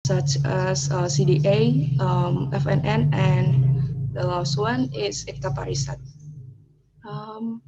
such as CDA, FNN, and the last one is ectoparasite. Um,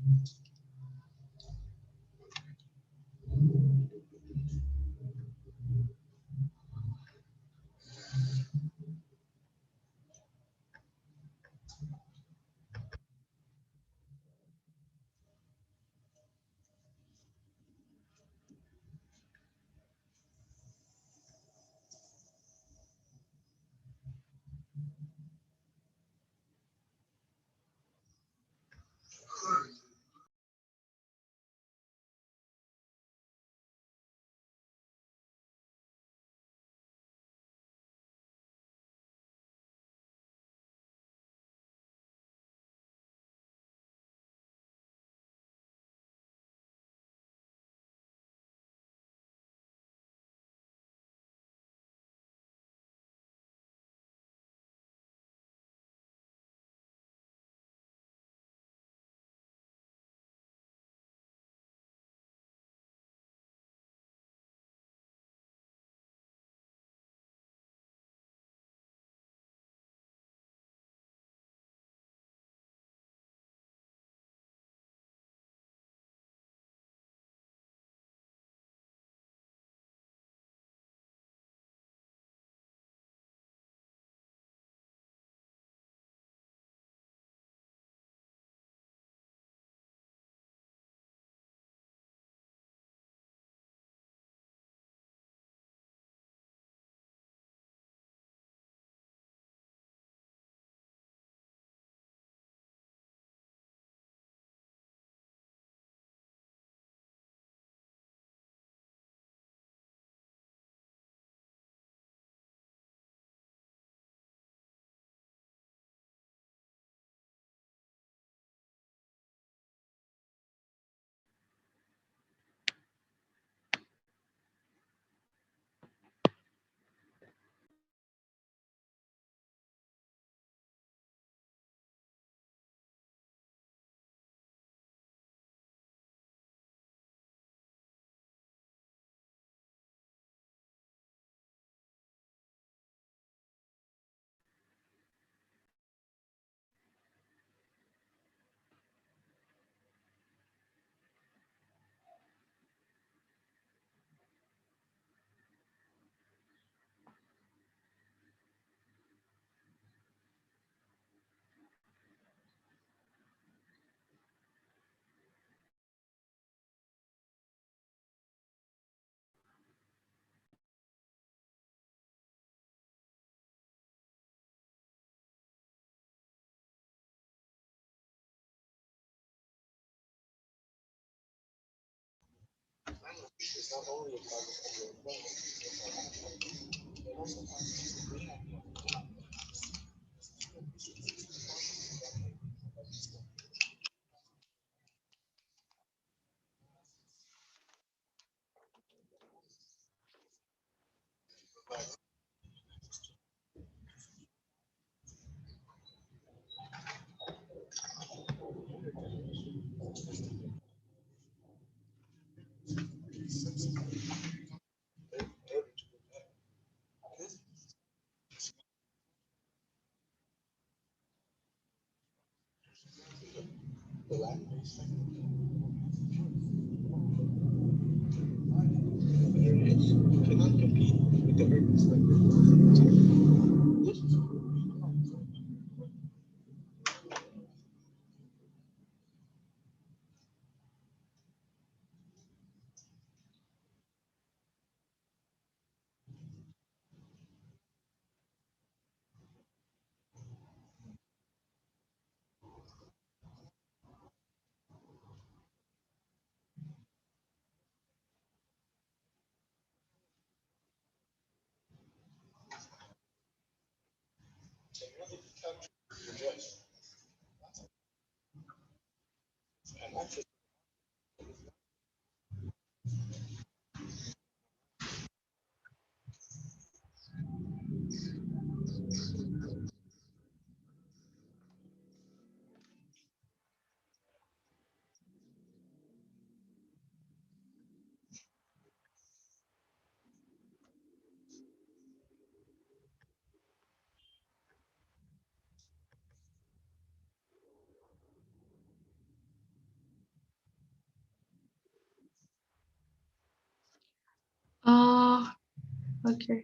Okay.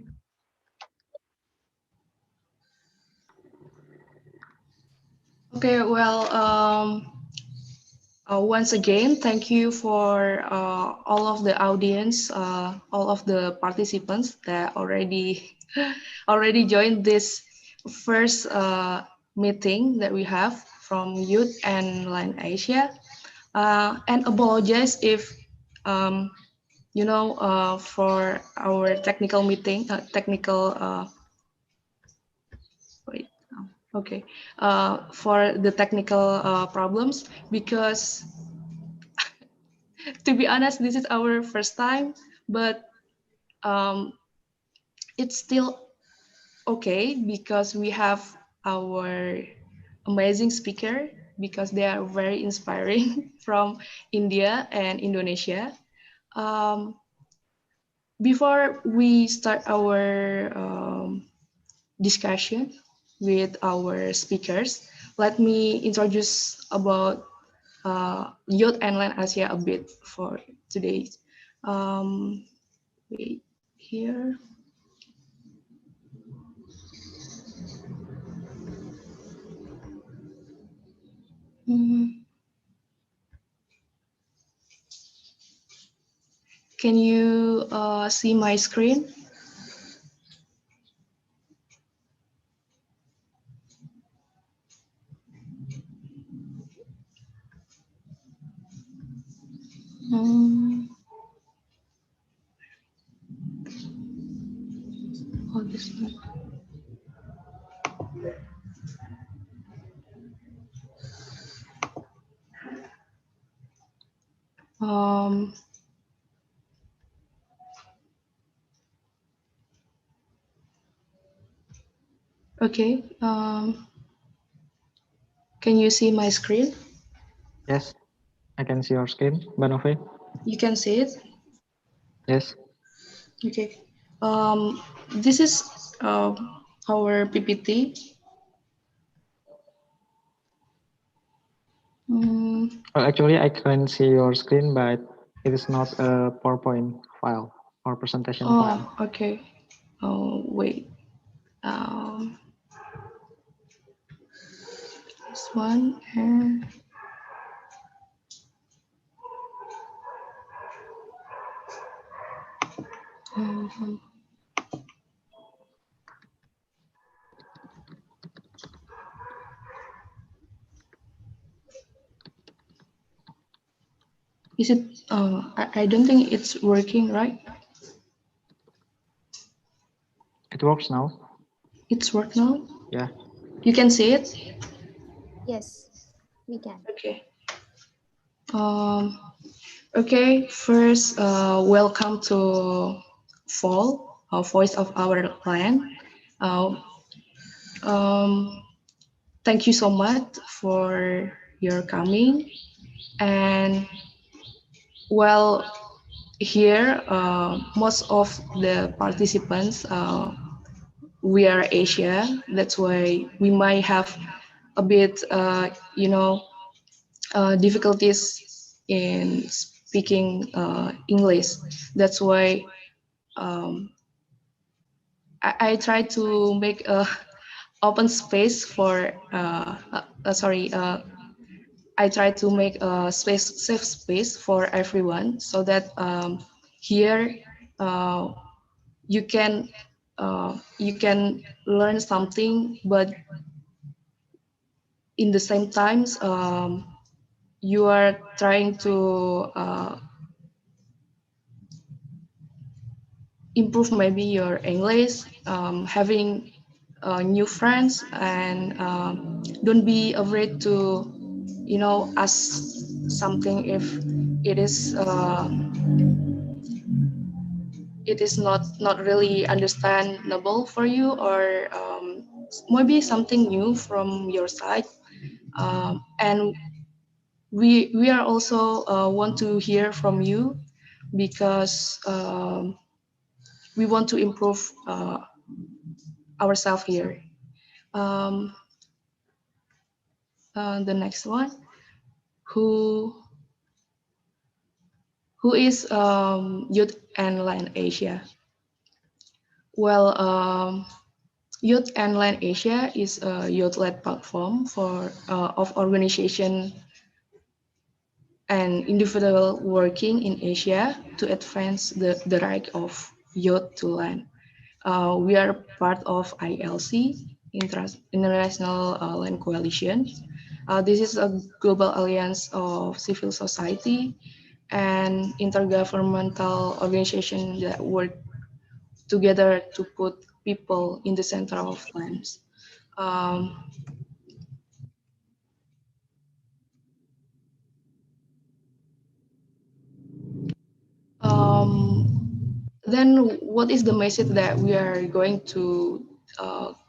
Okay. Well, once again, thank you for all of the audience, all of the participants that already joined this first meeting that we have from Youth and Land Asia. And apologize if for our technical meeting, technical wait. Okay, for the technical problems, because to be honest, this is our first time, but um, it's still okay because we have our amazing speaker because they are very inspiring from India and Indonesia. Um, Before we start our discussion with our speakers, let me introduce about Youth and Land Asia a bit for today. Um, Wait here. Mm, Can you see my screen? Mm, oh, this one. Um, okay. Can you see my screen? Yes, I can see your screen, Banove. You can see it. Yes. Okay. This is our PPT. Mm, Well, actually, I can see your screen, but it is not a PowerPoint file or presentation file. oh, okay. Oh, wait. Um, this one and um, is it? I don't think it's working, right? It works now. It's work now. Yeah. You can see it. Yes, we can. Okay. Um, okay. First, welcome to Fall, Voice of Our Land. Uh, um, Thank you so much for your coming. And well, here, most of the participants, we are Asia. That's why we might have a bit, difficulties in speaking English. That's why um, I try to make a open space for, sorry, I try to make a safe space for everyone so that here uh, you can you can learn something, but in the same times you are trying to improve maybe your English, having new friends, and don't be afraid to ask something if it is. It is not really understandable for you, or maybe something new from your side, and we are also want to hear from you because we want to improve ourselves here. um, the next one, who is Youth and Land Asia. Well, Youth and Land Asia is a youth-led platform for of organization and individual working in Asia to advance the right of youth to land. We are part of ILC, International Land Coalition. This is a global alliance of civil society and intergovernmental organizations that work together to put people in the center of lands. Um, um, then what is the message that we are going to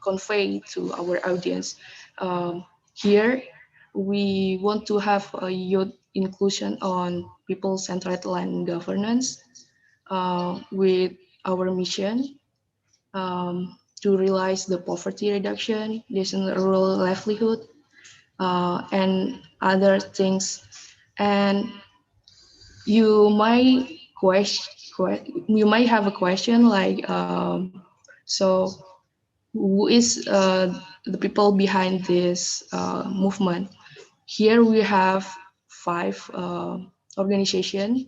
convey to our audience? Um, Here, we want to have a youth inclusion on people-centered land governance with our mission to realize the poverty reduction, decent rural livelihood, and other things. And you might you might have a question like, so who is the people behind this movement? Here we have five organizations.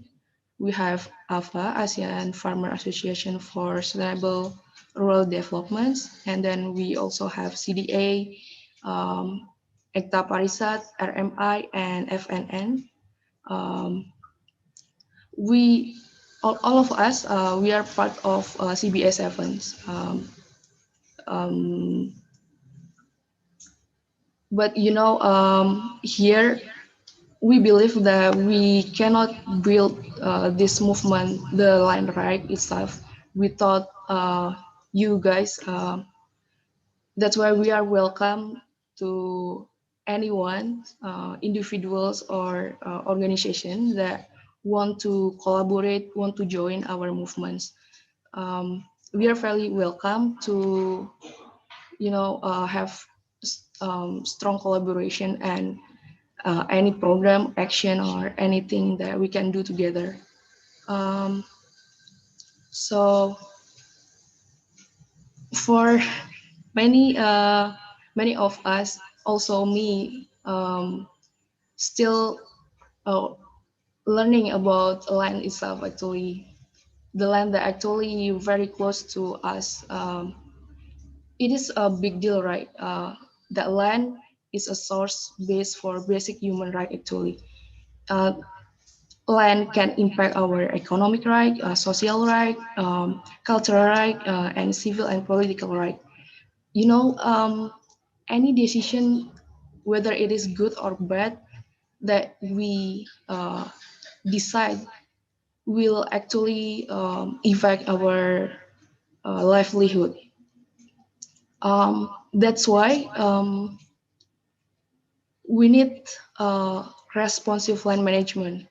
We have AFA, ASEAN Farmer Association for Sustainable Rural Development, and then we also have CDA, um, Ekta Parisat, RMI, and FNN. Um, we all of us we are part of CBS Evans. Um, but here we believe that we cannot build this movement, the line right itself, without you guys. That's why we are welcome to anyone, individuals or organization that want to collaborate, want to join our movements. Um, we are very welcome to, have strong collaboration and any program, action, or anything that we can do together. Um, so for many of us, also me, still uh, learning about land itself. Actually, the land that actually very close to us. It is a big deal, right? That land is a source base for basic human right. Actually, uh, land can impact our economic right, social right, cultural right, and civil and political right. You know, any decision, whether it is good or bad, that we decide will actually affect our livelihood. That's why we need responsive land management,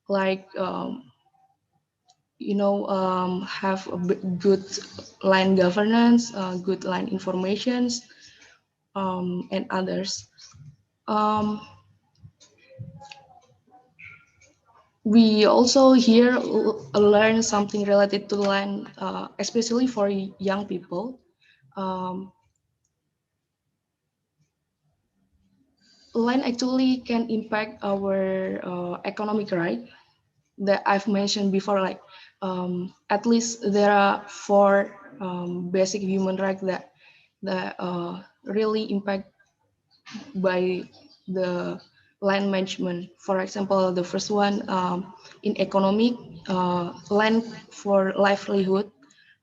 like have a good land governance, good land informations, and others. Um, we also here learn something related to land, especially for young people. Um, Land actually can impact our economic right that I've mentioned before. Like at least there are four basic human rights that really impact by the land management. For example, the first one, in economic, land for livelihood,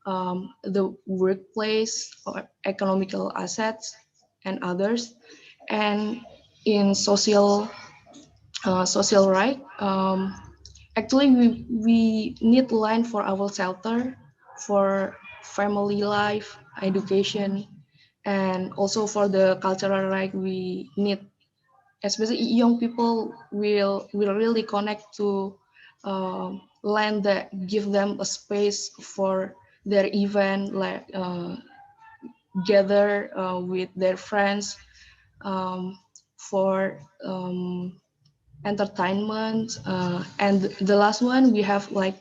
the workplace or economical assets and others. And in social right, actually we need land for our shelter, for family life, education, and also for the cultural right. We need, especially young people will really connect to land that give them a space for their event, like gather with their friends, um, for entertainment. And the last one we have like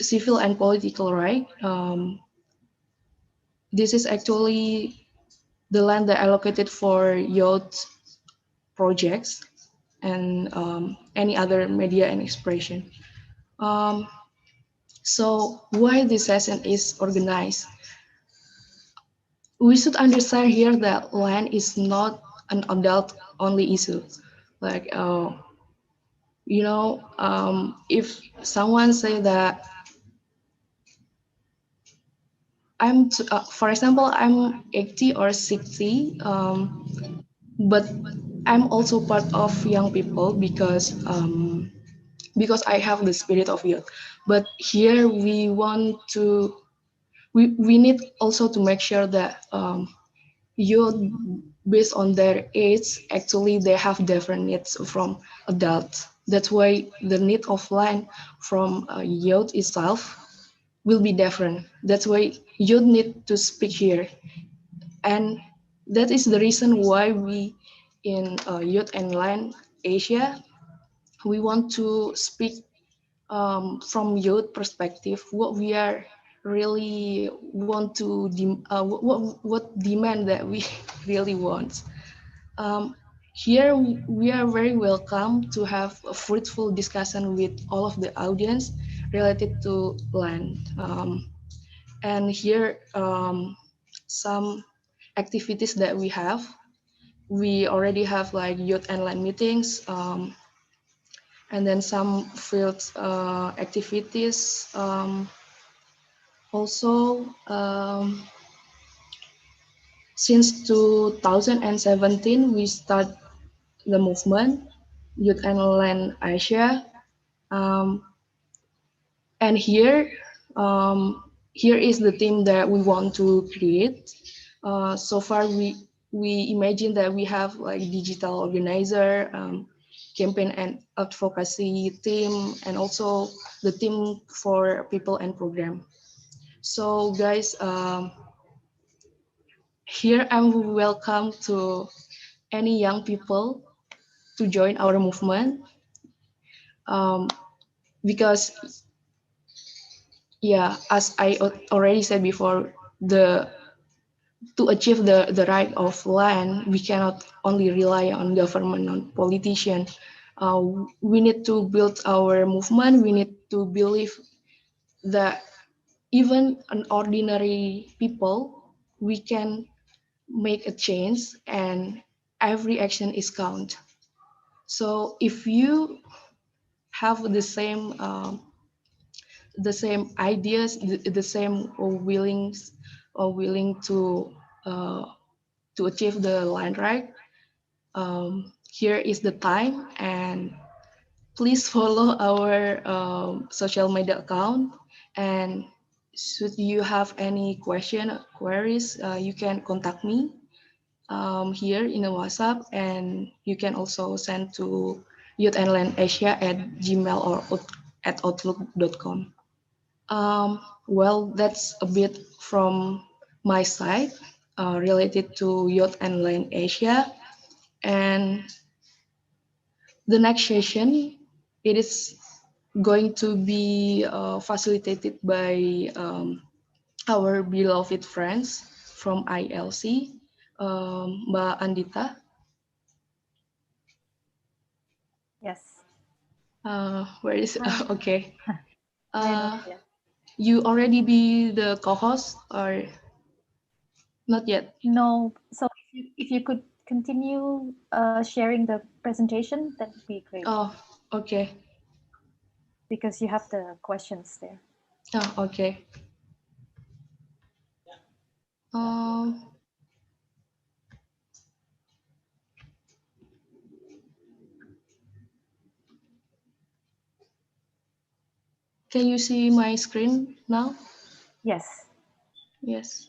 civil and political right. This is actually the land that allocated for youth projects and any other media and expression. Um, so why this session is organized? We should understand here that land is not an adult only issue. Like, if someone say that for example, I'm 80 or 60, but I'm also part of young people because I have the spirit of youth. But here we need also to make sure that youth, based on their age, actually they have different needs from adults. That's why the need of land from youth itself will be different. That's why youth need to speak here, and that is the reason why we in Youth and Land Asia, we want to speak from youth perspective what we are really want to what demand that we really want. Here we are very welcome to have a fruitful discussion with all of the audience related to land. And here some activities that we have. We already have like youth and land meetings, and then some field activities. Also, since 2017, we start the movement Youth and Land Asia, um, and here is the team that we want to create. So far, we imagine that we have like digital organizer, campaign and advocacy team, and also the team for people and program. So guys, here I'm welcome to any young people to join our movement, um, because yeah, as I already said before, the to achieve the right of land, we cannot only rely on government, on politician. Uh, we need to build our movement. We need to believe that even an ordinary people, we can make a change, and every action is count. So if you have the same ideas, the same willing uh, to achieve the land right, here is the time, and please follow our social media account. And should you have any queries, you can contact me here in the WhatsApp, and you can also send to youthandlandasia@gmail or at outlook.com. Well, that's a bit from my side related to Youth and Land Asia. And the next session, it is going to be facilitated by our beloved friends from ILC, Mbak Andita. Yes. Where is Hi. okay? Hi, Uh, Novia. you already be the co-host or not yet? No, so if you could continue sharing the presentation, that would be great Oh, okay. because you have the questions there. Oh, okay. Um, can you see my screen now? Yes. Yes.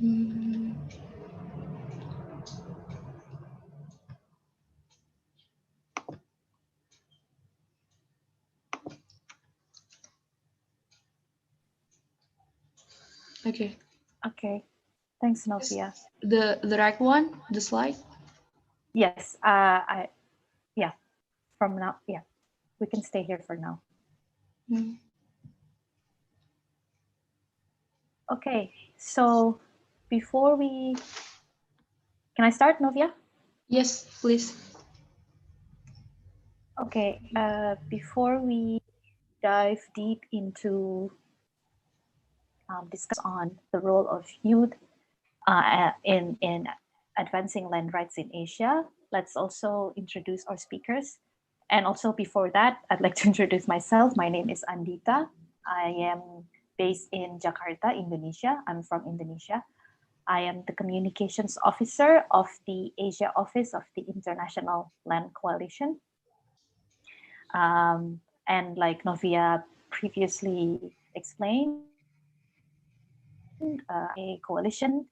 Mm, okay. Okay. Thanks, Yes. Novia. The right one, the slide. Yes. yeah, from now, yeah, we can stay here for now. Mm. Okay, so before can I start, Novia? Yes, please. Okay, before we dive deep into discuss on the role of youth in advancing land rights in Asia, let's also introduce our speakers. And also before that, I'd like to introduce myself. My name is Andita. I am based in Jakarta, Indonesia. I'm from Indonesia. I am the communications officer of the Asia office of the International Land Coalition. And like Novia previously explained, a coalition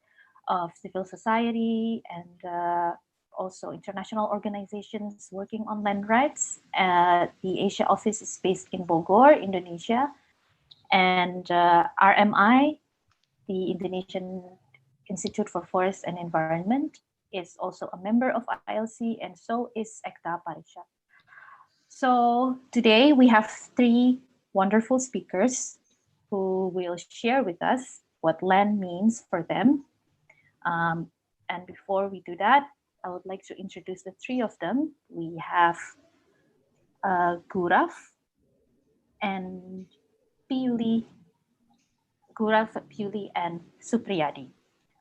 of civil society and also international organizations working on land rights. The Asia office is based in Bogor, Indonesia, and RMI, the Indonesian Institute for Forest and Environment, is also a member of ILC, and so is Ekta Parisha. So today we have three wonderful speakers who will share with us what land means for them. And before we do that, I would like to introduce the three of them. We have Guraf and Piuli, Guraf, Piuli, and Supriyadi.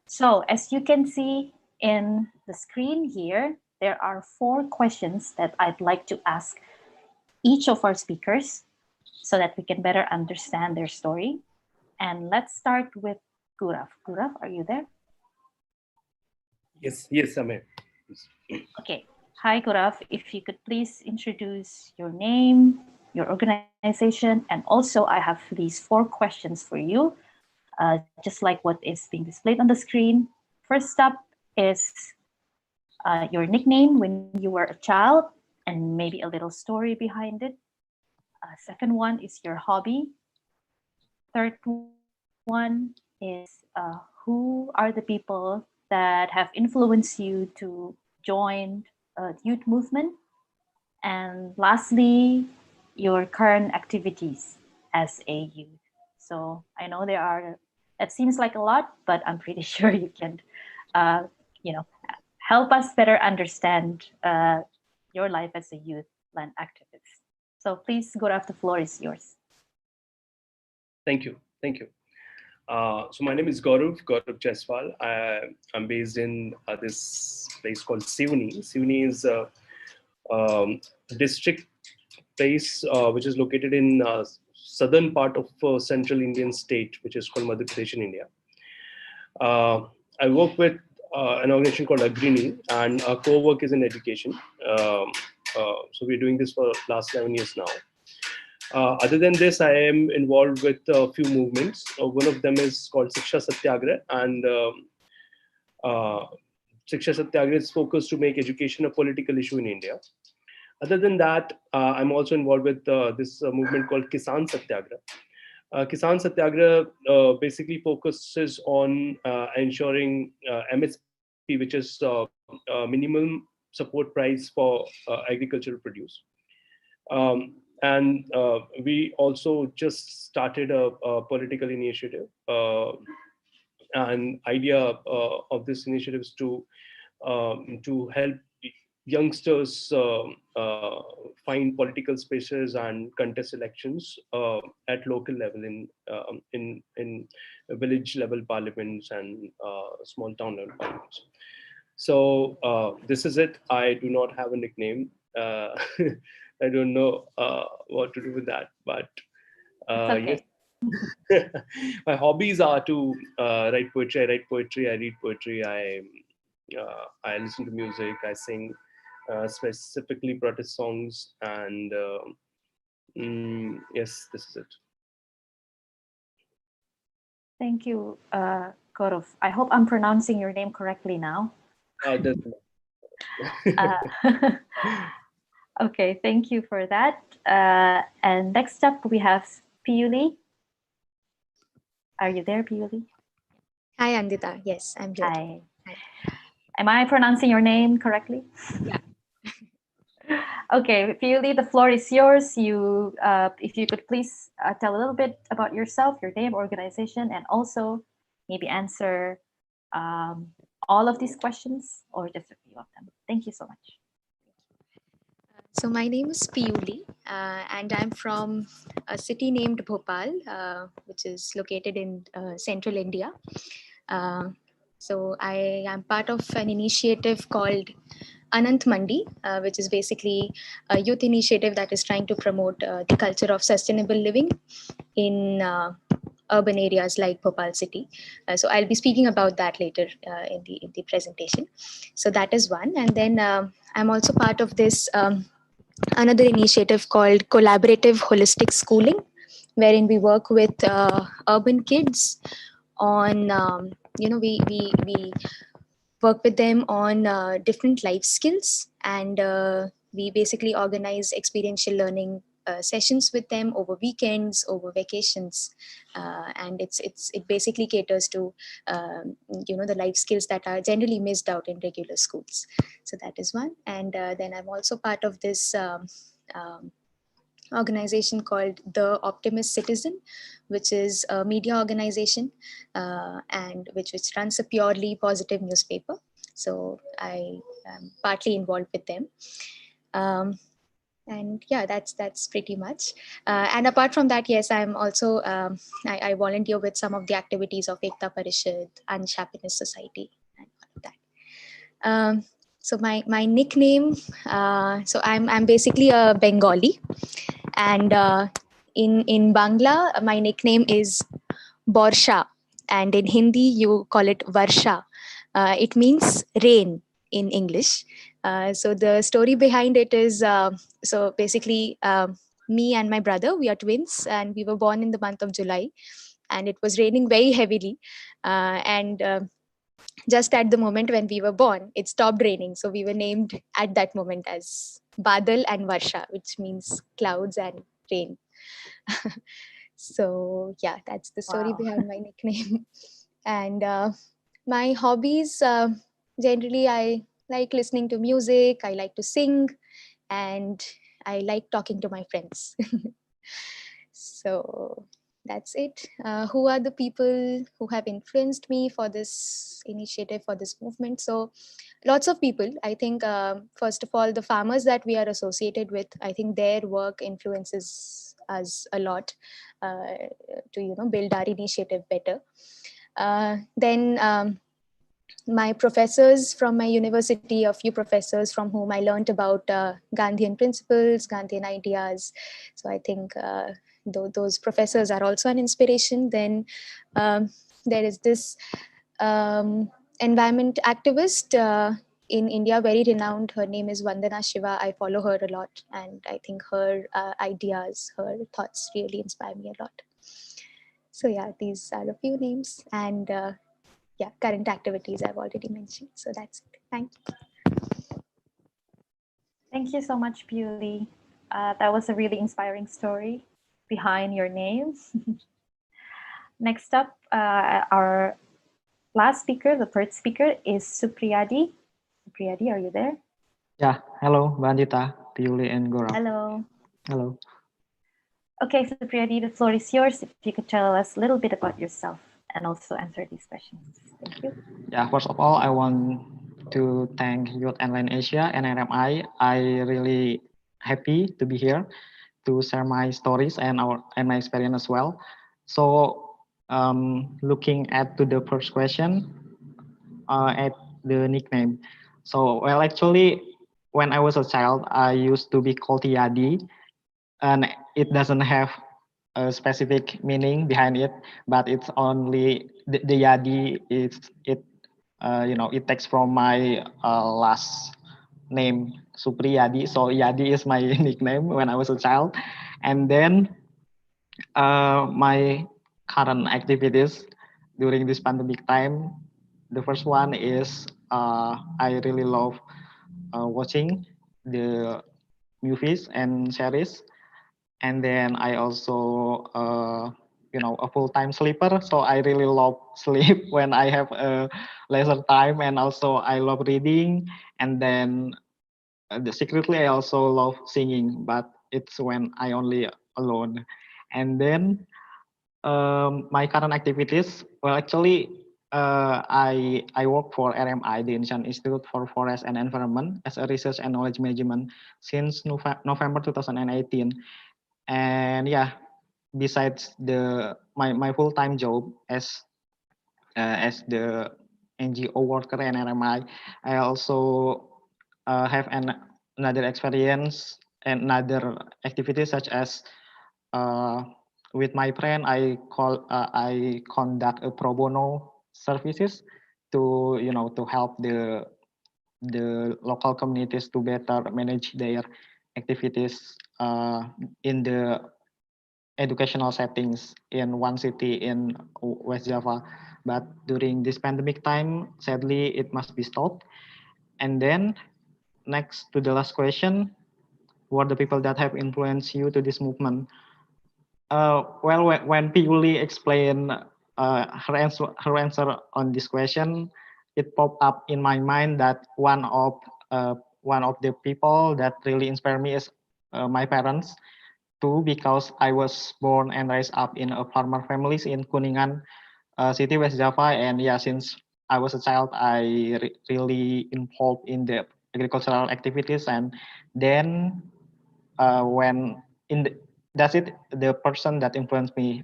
So as you can see in the screen here, there are 4 questions that I'd like to ask each of our speakers so that we can better understand their story. And let's start with Guraf. Guraf, are you there? Yes, I'm here. Okay. Hi, Guraf. If you could please introduce your name, your organization, and also I have these 4 questions for you, just like what is being displayed on the screen. First up is your nickname when you were a child and maybe a little story behind it. Second one is your hobby. Third one is who are the people that have influenced you to join youth movement. And lastly, your current activities as a youth. So I know that seems like a lot, but I'm pretty sure you can, uh, you know, help us better understand your life as a youth land activist. So please, Gaurav, the floor is yours. Thank you. So my name is Gaurav Jaiswal. I'm based in this place called Sivni. Sivni is a district place which is located in southern part of central Indian state, which is called Madhya Pradesh in India. I work with an organization called Agrini, and our core work is in education. So we're doing this for last 7 years now. Other than this, I am involved with a few movements. One of them is called Shiksha Satyagrah, and Shiksha Satyagrah is focused to make education a political issue in India. Other than that, I'm also involved with this movement called Kisan Satyagrah. Kisan Satyagrah basically focuses on ensuring MSP, which is minimum support price for agricultural produce. And we also just started a political initiative. And idea of this initiative is to help youngsters find political spaces and contest elections at local level in village level parliaments and small town level parliaments. So this is it. I do not have a nickname. I don't know what to do with that, but Okay. yes. My hobbies are to write poetry. I write poetry. I read poetry. I listen to music. I sing, specifically protest songs, and yes, this is it. Thank you, Gaurav. I hope I'm pronouncing your name correctly now. That's Uh, okay, thank you for that. And next up, we have Piuli. Are you there, Piuli? Hi, Andita. Yes, I'm here. Hi. Hi. Am I pronouncing your name correctly? Yeah. Okay, Piuli, the floor is yours. If you could please tell a little bit about yourself, your name, organization, and also maybe answer um, all of these questions or just a few of them. Thank you so much. So my name is Piyuli, and I'm from a city named Bhopal, which is located in central India. Uh, so I am part of an initiative called Anant Mandi, which is basically a youth initiative that is trying to promote the culture of sustainable living in urban areas like Bhopal city. So I'll be speaking about that later in the presentation. So that is one, and then I'm also part of this. Another initiative called Collaborative Holistic Schooling, wherein we work with urban kids on, we work with them on different life skills, and we basically organize experiential learning sessions with them over weekends, over vacations, and it basically caters to the life skills that are generally missed out in regular schools. So that is one, and then I'm also part of this um, organization called The Optimist Citizen, which is a media organization and which runs a purely positive newspaper. So I am partly involved with them. Um, and yeah, that's pretty much. And apart from that, yes, I'm also I volunteer with some of the activities of Ekta Parishad and Happiness Society and all of that. So my nickname, so I'm basically a Bengali, and in Bangla, my nickname is Borsha, and in Hindi you call it Varsha. It means rain in English. So the story behind it is so basically. Me and my brother, we are twins, and we were born in the month of July, and it was raining very heavily. And just at the moment when we were born, it stopped raining. So we were named at that moment as Badal and Varsha, which means clouds and rain. So yeah, that's the story Wow. behind my nickname. And my hobbies, generally, I like listening to music, I like to sing, and I like talking to my friends. So that's it. Who are the people who have influenced me for this initiative, for this movement? So lots of people. I think first of all, the farmers that we are associated with, I think their work influences us a lot to build our initiative better. Then my professors from my university, a few professors from whom I learned about Gandhian principles, Gandhian ideas. So I think those professors are also an inspiration. Then there is this environment activist in India, very renowned. Her name is Vandana Shiva. I follow her a lot, and I think her ideas, her thoughts really inspire me a lot. So yeah, these are a few names, and yeah, current activities I've already mentioned. So that's it. Thank you. Thank you so much, Piuli. That was a really inspiring story behind your name. Next up, our last speaker, the third speaker, is Supriyadi. Supriyadi, are you there? Yeah, hello, Bandita, Piuli, and Gaurav. Hello. Hello. Okay, Supriyadi, the floor is yours. If you could tell us a little bit about yourself and also answer these questions. Thank you. Yeah, first of all, I want to thank Youth Online Asia and NMI. I really happy to be here to share my stories and my experience as well. So, looking at to the first question, at the nickname. So, well, actually, when I was a child, I used to be called Yadi, and it doesn't have a specific meaning behind it, but it's only the Yadi. It takes from my last name Supriyadi. So Yadi is my nickname when I was a child, and then my current activities during this pandemic time. The first one is I really love watching the movies and series, and then I also a full-time sleeper, so I really love sleep when I have a leisure time, and also I love reading, and then secretly I also love singing, but it's when I only alone. And then my current activities, well, actually, I work for RMI, the Indonesian Institute for Forest and Environment, as a research and knowledge management since November 2018. And yeah, besides my full time job as the NGO worker and I also have another experience and another activities such as uh, with my friend I conduct a pro bono services to to help the local communities to better manage their activities in the educational settings in one city in West Java. But during this pandemic time, sadly, it must be stopped. And then next to the last question, who are the people that have influenced you to this movement? Well, when Piuli explained her answer on this question, it popped up in my mind that one of the people that really inspire me is my parents too, because I was born and raised up in a farmer families in Kuningan city, West Java, and yeah, since I was a child, I really involved in the agricultural activities, and then when in the, that's it, the person that influenced me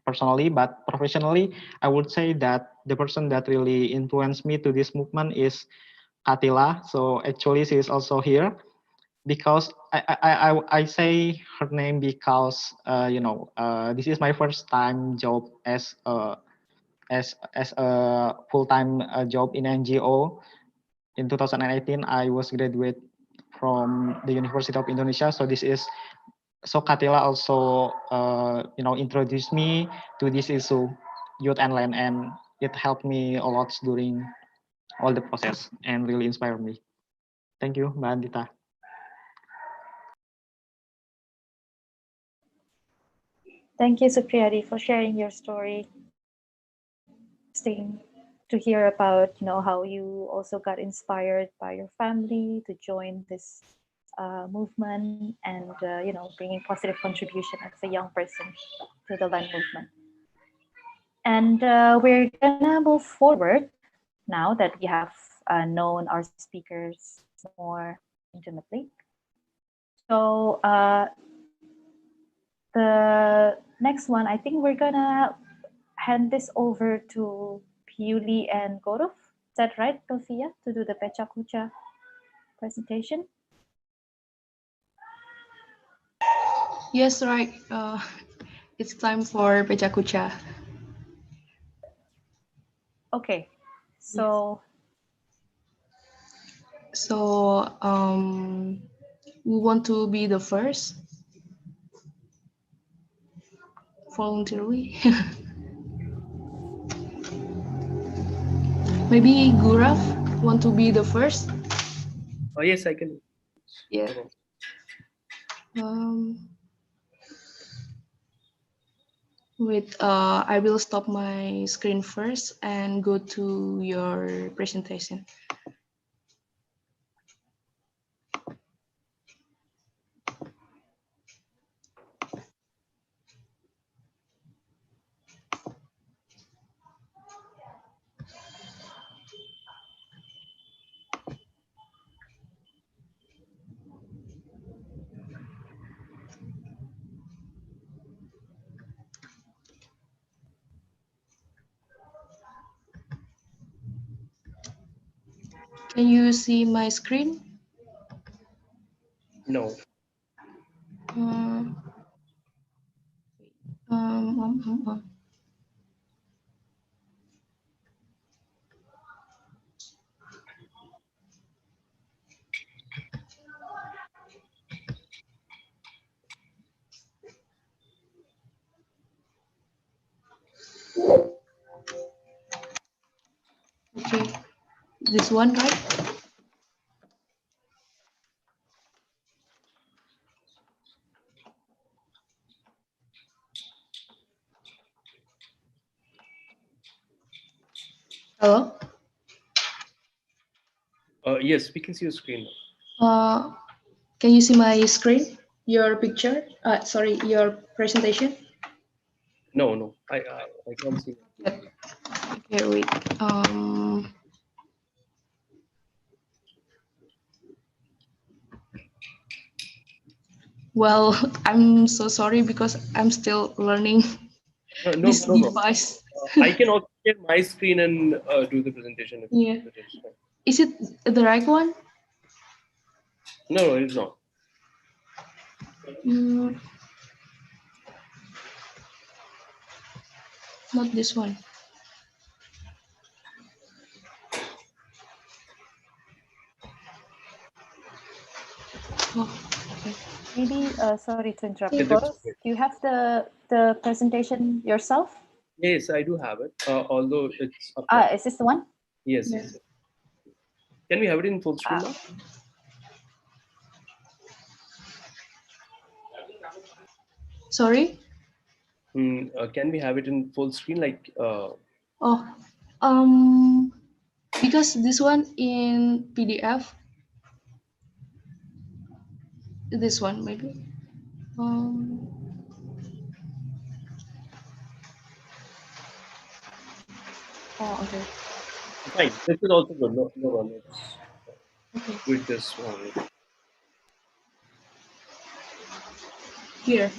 personally. But professionally, I would say that the person that really influenced me to this movement is Atila. So actually, she is also here because I say her name because this is my first time job as a full time job in NGO. In 2018, I was graduate from the University of Indonesia. So this is so Katila also introduced me to this issue, youth and land, and it helped me a lot during all the process and really inspired me. Thank you, Mbak Andita. Thank you, Supriyadi, for sharing your story. Interesting to hear about, how you also got inspired by your family to join this movement and, bringing positive contribution as a young person to the land movement. And we're gonna move forward now that we have known our speakers more intimately. So the next one, I think we're gonna hand this over to Piuli and Gaurav. Is that right, Sofia, to do the Pecha Kucha presentation? Yes, right. It's time for Pecha Kucha. Okay, so So we want to be the first voluntarily. Maybe Gurav want to be the first. Oh, yes, I can. Yeah. No problem. Um, Wait, I will stop my screen first and go to your presentation. Can you see my screen? No. Uh, um, um, um, um. Okay, this one, right? Hello? Yes, we can see your screen now. Uh, can you see my screen? Your picture? Sorry, your presentation? No, I can't see. Okay, wait. Well, I'm so sorry because I'm still learning No, this no problem. device. I can also share my screen and do the presentation if Yeah. it is fine. Is it the right one? No, it's not. Mm, not this one. Oh, okay. Maybe, sorry to interrupt Okay, you, that's Gaurav. okay. Do you have the presentation yourself? Yes, I do have it. Although it's up now. Ah, is this the one? Yes, Yeah. yes. Can we have it in full screen Ah, now? Sorry? Can we have it in full screen? Like, Oh, um, because this one in PDF, this one maybe. Um, oh, okay. fine. This is also good. No, no one. Let's Okay. do it this one. Here.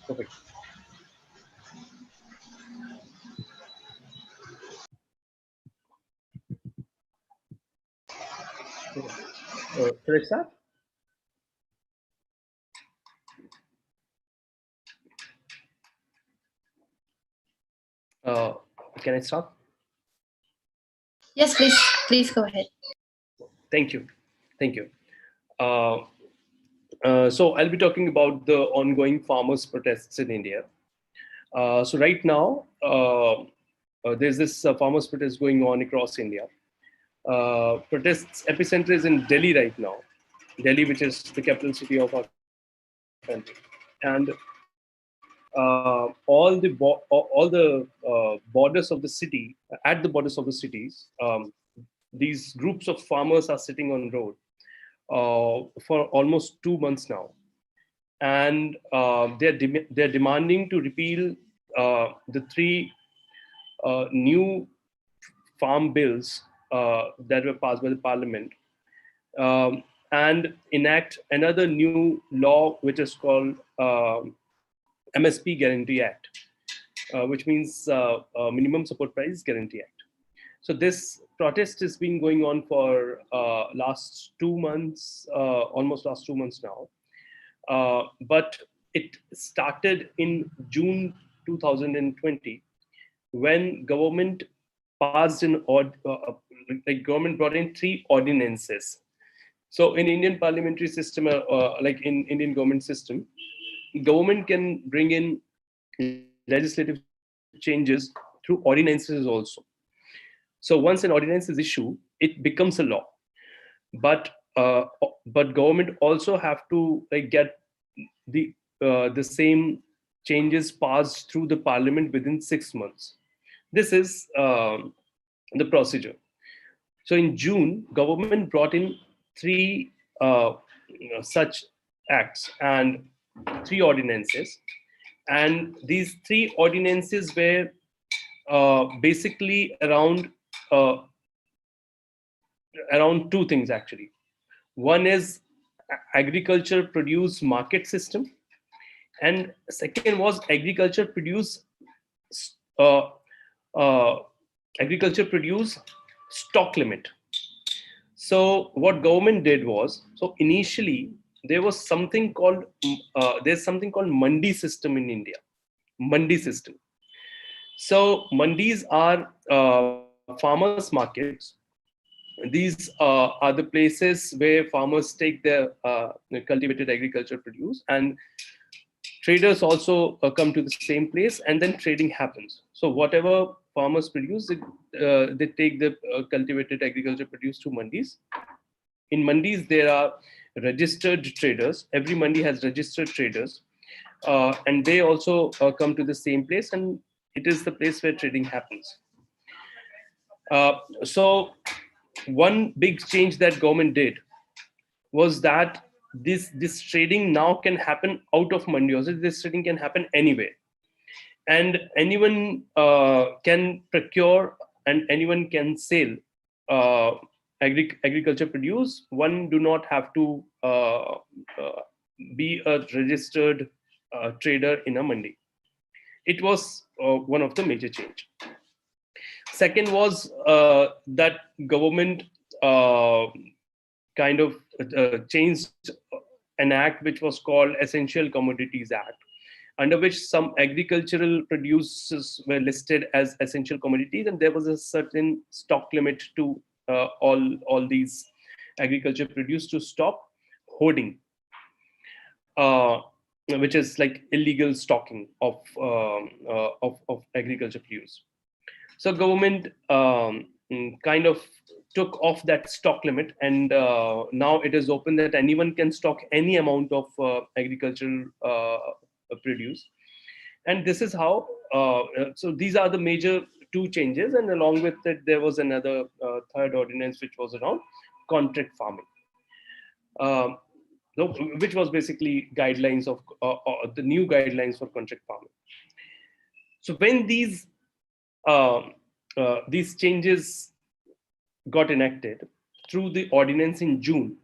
Perfect. Okay. Should I start? Uh, can I start? Yes, please go ahead. Thank you. Thank you. Uh, so I'll be talking about the ongoing farmers' protests in India. So right now, there's this farmers' protest going on across India. Protests epicenter is in Delhi right now. Delhi, which is the capital city of our country, and all the borders of the city, at the borders of the cities, these groups of farmers are sitting on road for almost 2 months now, and they're demanding to repeal the three new farm bills that were passed by the parliament, and enact another new law which is called MSP Guarantee Act, which means Minimum Support Price Guarantee Act. So this protest has been going on for last 2 months, almost last 2 months now. But it started in June 2020 when government passed like government brought in three ordinances. So in Indian parliamentary system, like in Indian government system, government can bring in legislative changes through ordinances also. So once an ordinance is issued, it becomes a law. But but government also have to like get the same changes passed through the parliament within 6 months. This is the procedure. So in June, government brought in three such acts and three ordinances, and these three ordinances were basically uh, around two things actually. One is agriculture produce market system, and second was uh, uh, agriculture produce stock limit. So what government did was, so initially there was something called there's something called mandi system in India. Mandi system. So mandis are farmers markets. These are the places where farmers take their cultivated agriculture produce, and traders also come to the same place, and then trading happens. So whatever farmers produce, they take the cultivated agriculture produce to mandis. In mandis there are registered traders. Every mandi has registered traders, and they also come to the same place, and it is the place where trading happens. So one big change that government did was that this trading now can happen out of mandi. Also, this trading can happen anywhere, and anyone can procure and anyone can sell uh, agriculture produce. One do not have to uh, be a registered trader in a mandi. It was one of the major change. Second was that government uh, kind of changed an act which was called Essential Commodities Act, under which some agricultural produces were listed as essential commodities, and there was a certain stock limit to all these agriculture produce to stop hoarding, uh, which is like illegal stocking of agriculture produce. So government kind of took off that stock limit, and now it is open that anyone can stock any amount of agricultural produce. And this is how. So these are the major two changes, and along with it, there was another third ordinance which was around contract farming. Um, no, which was basically guidelines of the new guidelines for contract farming. So when these changes got enacted through the ordinance in June,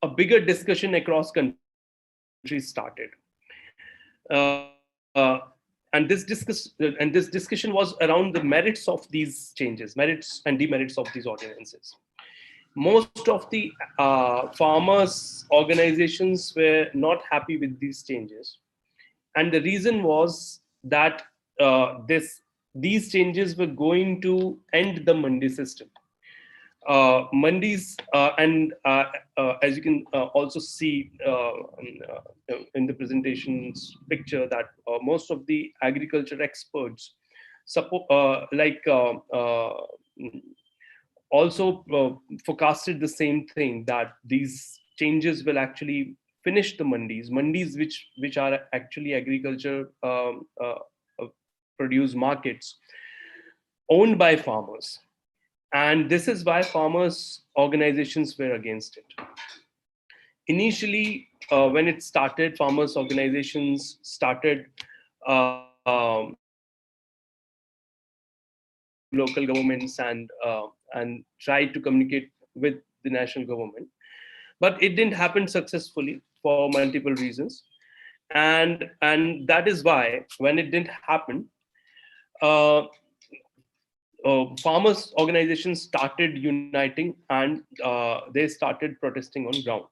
a bigger discussion across countries started. Uh, and this discussion was around the merits of these changes, merits and demerits of these ordinances. Most of the farmers organizations were not happy with these changes, and the reason was that these changes were going to end the mandi system. Mandis, and as you can also see in the presentation's picture, that most of the agriculture experts also forecasted the same thing, that these changes will actually finish the mandis which are actually agriculture uh, produce markets owned by farmers. And this is why farmers organizations were against it. Initially, when it started, farmers organizations started talking to local governments and tried to communicate with the national government, but it didn't happen successfully for multiple reasons. And that is why when it didn't happen, uh, farmers organizations started uniting, and they started protesting on ground.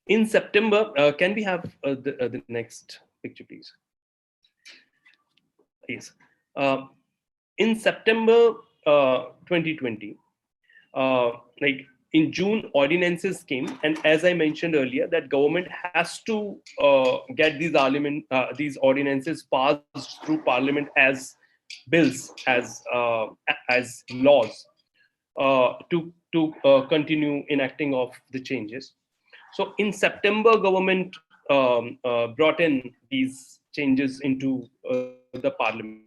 In September, can we have the next picture, please? Yes. Uh, in September 2020, like in June, ordinances came, and as I mentioned earlier, that government has to get these ordinances passed through Parliament as bills, as laws, to continue enacting of the changes. So in September, government brought in these changes into the Parliament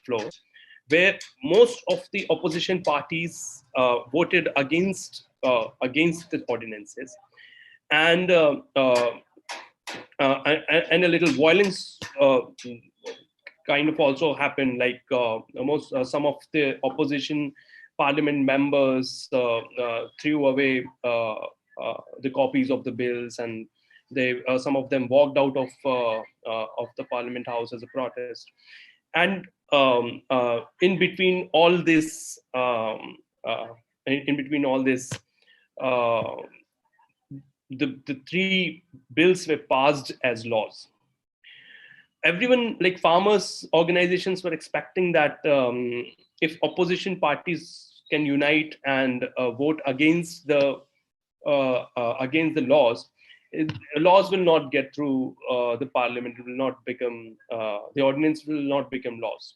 floor, where most of the opposition parties voted against the ordinances, and and a little violence kind of also happened. Like some of the opposition parliament members threw away the copies of the bills, and they some of them walked out of the parliament house as a protest. And in between all this, in between all this, uh, the three bills were passed as laws. Everyone, like farmers organizations, were expecting that if opposition parties can unite and vote against the laws, laws will not get through the parliament. It will not become the ordinance will not become laws.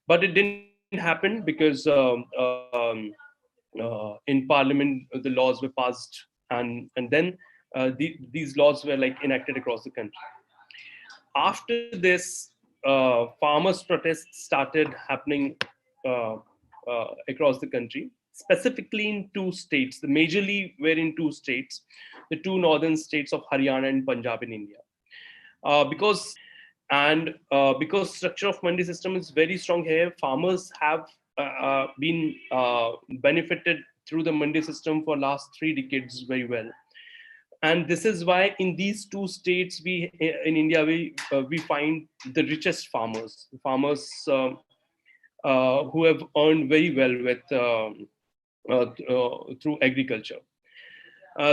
But it didn't happen because in parliament the laws were passed, and then these laws were like enacted across the country. After this, farmers' protests started happening uh, across the country, specifically in two states. The majorly were in two states, the two northern states of Haryana and Punjab in India. Because structure of mandi system is very strong here, farmers have been benefited through the mandi system for last 3 decades very well. And this is why in these two states we in India we find the richest farmers who have earned very well with through agriculture.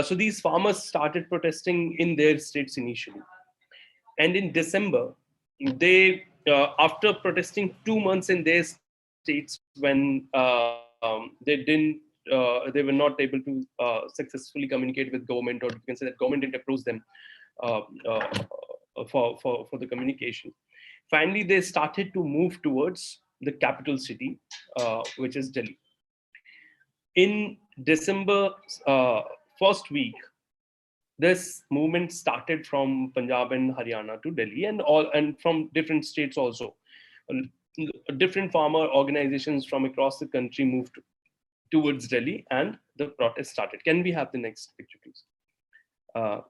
So these farmers started protesting in their states initially, and in December, they after protesting 2 months in their states when they were not able to successfully communicate with government, or you can say that government didn't approach them uh, uh, for the communication. Finally, they started to move towards the capital city, which is Delhi. In December first week, this movement started from Punjab and Haryana to Delhi, and from different states also. Different farmer organizations from across the country moved towards Delhi, and the protest started. Can we have the next picture, please? Uh,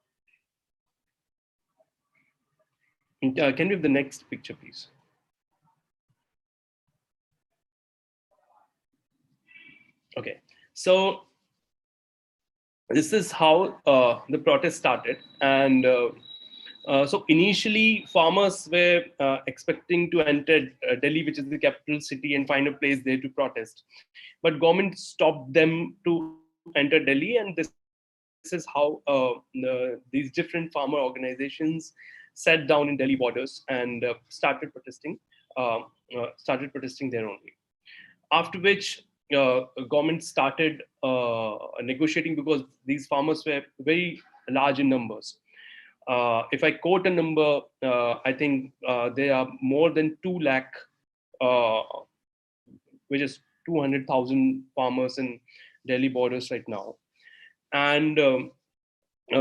can we have the next picture, please? Okay, so this is how the protest started, and so initially farmers were expecting to enter Delhi, which is the capital city, and find a place there to protest, but government stopped them to enter Delhi. And this is how these different farmer organizations sat down in Delhi borders and uh, started protesting there only. After which government started negotiating, because these farmers were very large in numbers. If I quote a number, I think there are more than 2 lakh, uh, which is 200,000 farmers in Delhi borders right now. And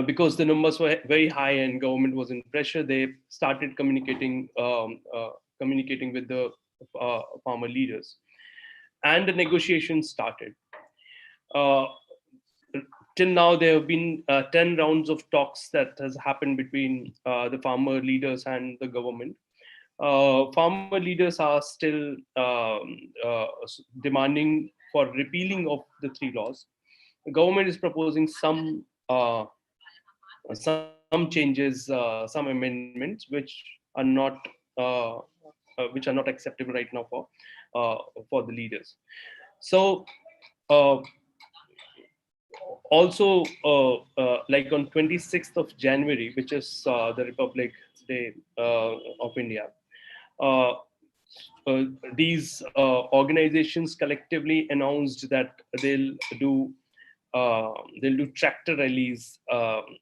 because the numbers were very high and government was in pressure, they started communicating with the farmer leaders, and the negotiations started. Uh, till now, there have been 10 rounds of talks that has happened between the farmer leaders and the government. Farmer leaders are still demanding for repealing of the three laws. The government is proposing some changes, some amendments uh, which are not acceptable right now for the leaders. So uh, also like on 26th of January, which is the Republic Day of India, uh, uh, these organizations collectively announced that they'll do tractor rallies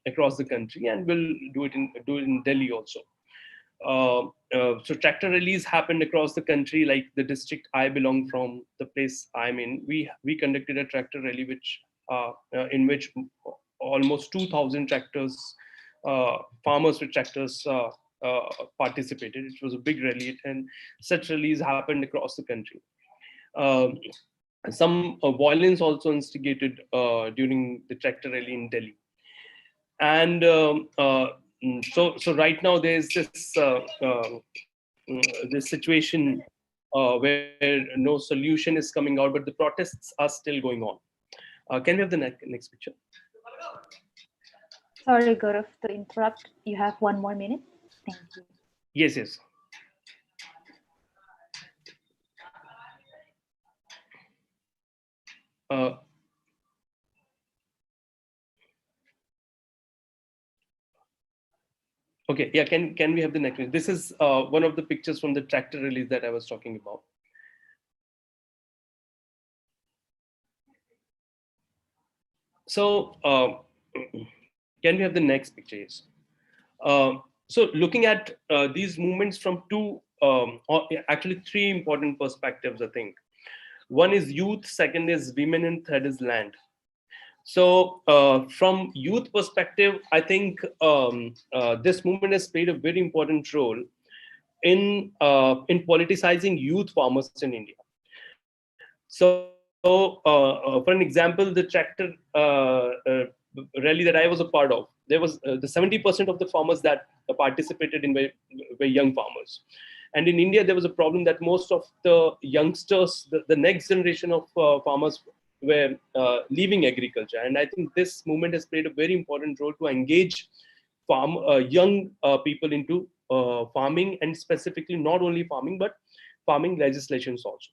across the country, and will do it in Delhi also. So tractor rallies happened across the country. Like the district I belong from, the place I'm in, we conducted a tractor rally, in which almost 2,000 tractors, farmers with tractors, participated. It was a big rally, and such rallies happened across the country. Um, some violence also instigated during the tractor rally in Delhi. And so right now there's this situation where no solution is coming out, but the protests are still going on. Can we have the next picture? Sorry, Gaurav, to interrupt. You have 1 more minute. Thank you. Yes, yes. Uh, okay, yeah. Can we have the next one? This is one of the pictures from the tractor release that I was talking about. So can we have the next picture? Yes. So looking at these movements from or actually three important perspectives, I think. One is youth, second is women, and third is land. So from youth perspective, I think this movement has played a very important role in politicizing youth farmers in India. So, for an example, the tractor rally that I was a part of, there was the 70% of the farmers that participated in were young farmers. And in India, there was a problem that most of the youngsters, the next generation of farmers, were leaving agriculture. And I think this movement has played a very important role to engage young people into farming, and specifically not only farming but farming legislations also.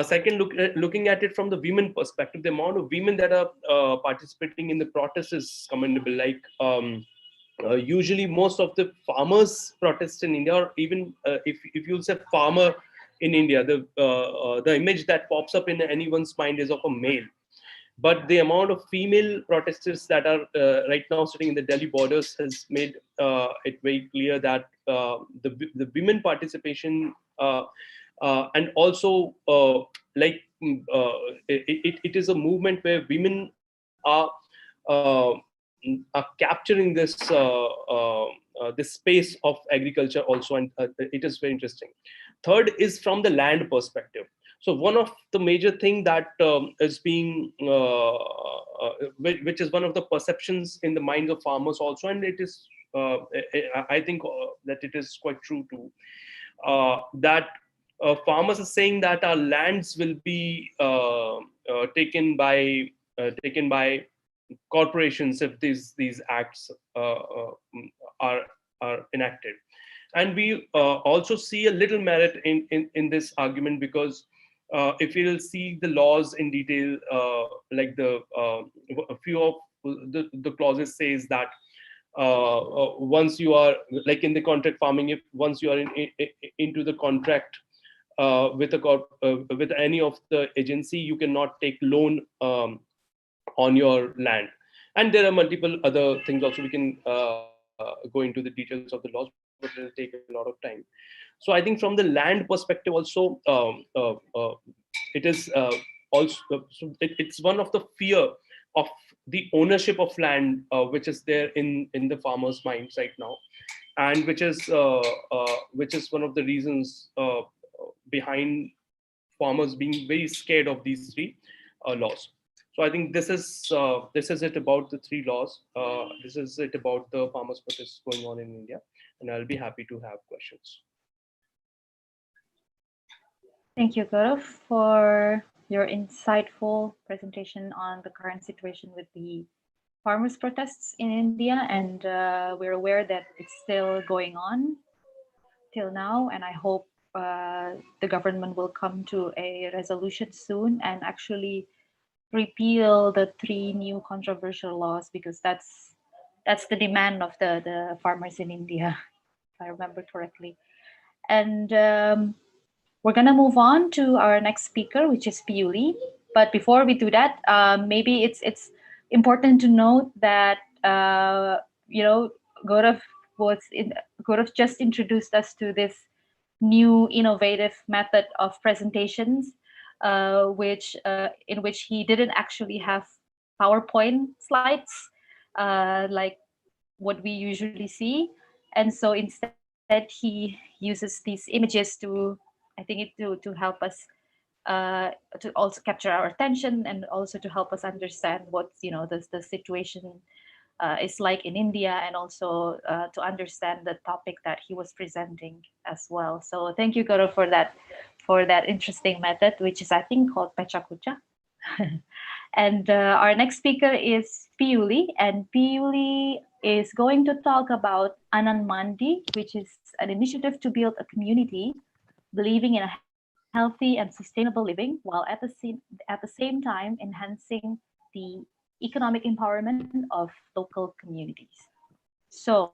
Second, looking at it from the women perspective, the amount of women that are participating in the protest is commendable. Like usually, most of the farmers protest in India, or even if you'll say farmer in India, the image that pops up in anyone's mind is of a male. But the amount of female protesters that are right now sitting in the Delhi borders has made it very clear that the women participation and also it is a movement where women are capturing this space of agriculture also, and it is very interesting. Third is from the land perspective. So one of the major thing that is being which is one of the perceptions in the minds of farmers also, and it is I think that it is quite true too, that farmers are saying that our lands will be taken by corporations if these acts are enacted. And we also see a little merit in this argument, because if you'll see the laws in detail, like a few of the clauses says that once you are like in the contract farming, if once you are into the contract with any of the agency, you cannot take loan on your land. And there are multiple other things also. We can go into the details of the laws, but it will take a lot of time. So I think from the land perspective also, it is also it's one of the fear of the ownership of land, which is there in the farmers' minds right now, and which is one of the reasons behind farmers being very scared of these three laws. So I think this is it about the three laws. This is it about the farmers' protests going on in India, and I'll be happy to have questions. Thank you, Gaurav, for your insightful presentation on the current situation with the farmers' protests in India. And we're aware that it's still going on till now. And I hope the government will come to a resolution soon and actually repeal the three new controversial laws, because that's the demand of the farmers in India, if I remember correctly. And we're gonna move on to our next speaker, which is Piuli. But before we do that, maybe it's important to note that you know, Gaurav Gaurav just introduced us to this new innovative method of presentations, which in which he didn't actually have PowerPoint slides like what we usually see, and so instead he uses these images to, I think, to help us to also capture our attention, and also to help us understand what, you know, the situation is like in India, and also to understand the topic that he was presenting as well. So thank you, Gaurav, for that interesting method, which is, I think, called Pechakucha. And our next speaker is Piuli, and Piuli is going to talk about Anand Mandi, which is an initiative to build a community believing in a healthy and sustainable living, while at the same time enhancing the economic empowerment of local communities. So,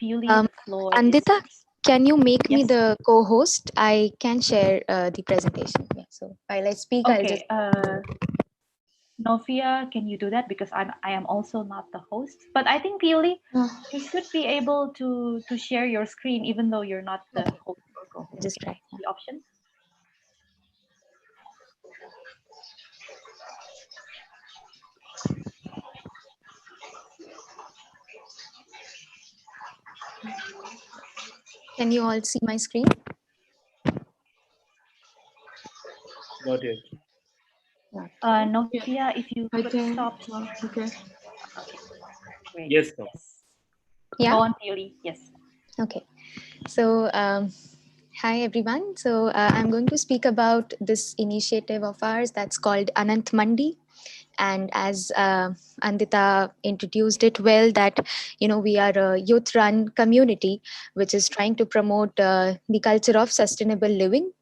Piuli, the floor is Andita, yours. can you make me Yes. the co-host? I can share the presentation. Yeah, so while I speak, I'll just. Okay. Novia, can you do that? Because I am also not the host. But I think, Piuli, you should be able to share your screen even though you're not the host or co-host. Just Can try. I see the option? Can you all see my screen? Not yet. Not yet. Yeah, Novia, if you I could think. stop. Okay. Okay, great. Yes, no. Yes. Yeah. Go on, Pioli. Yes. Okay. So, hi everyone. So, I'm going to speak about this initiative of ours that's called Anant Mandi. And as Andita introduced it well, that we are a youth-run community which is trying to promote the culture of sustainable living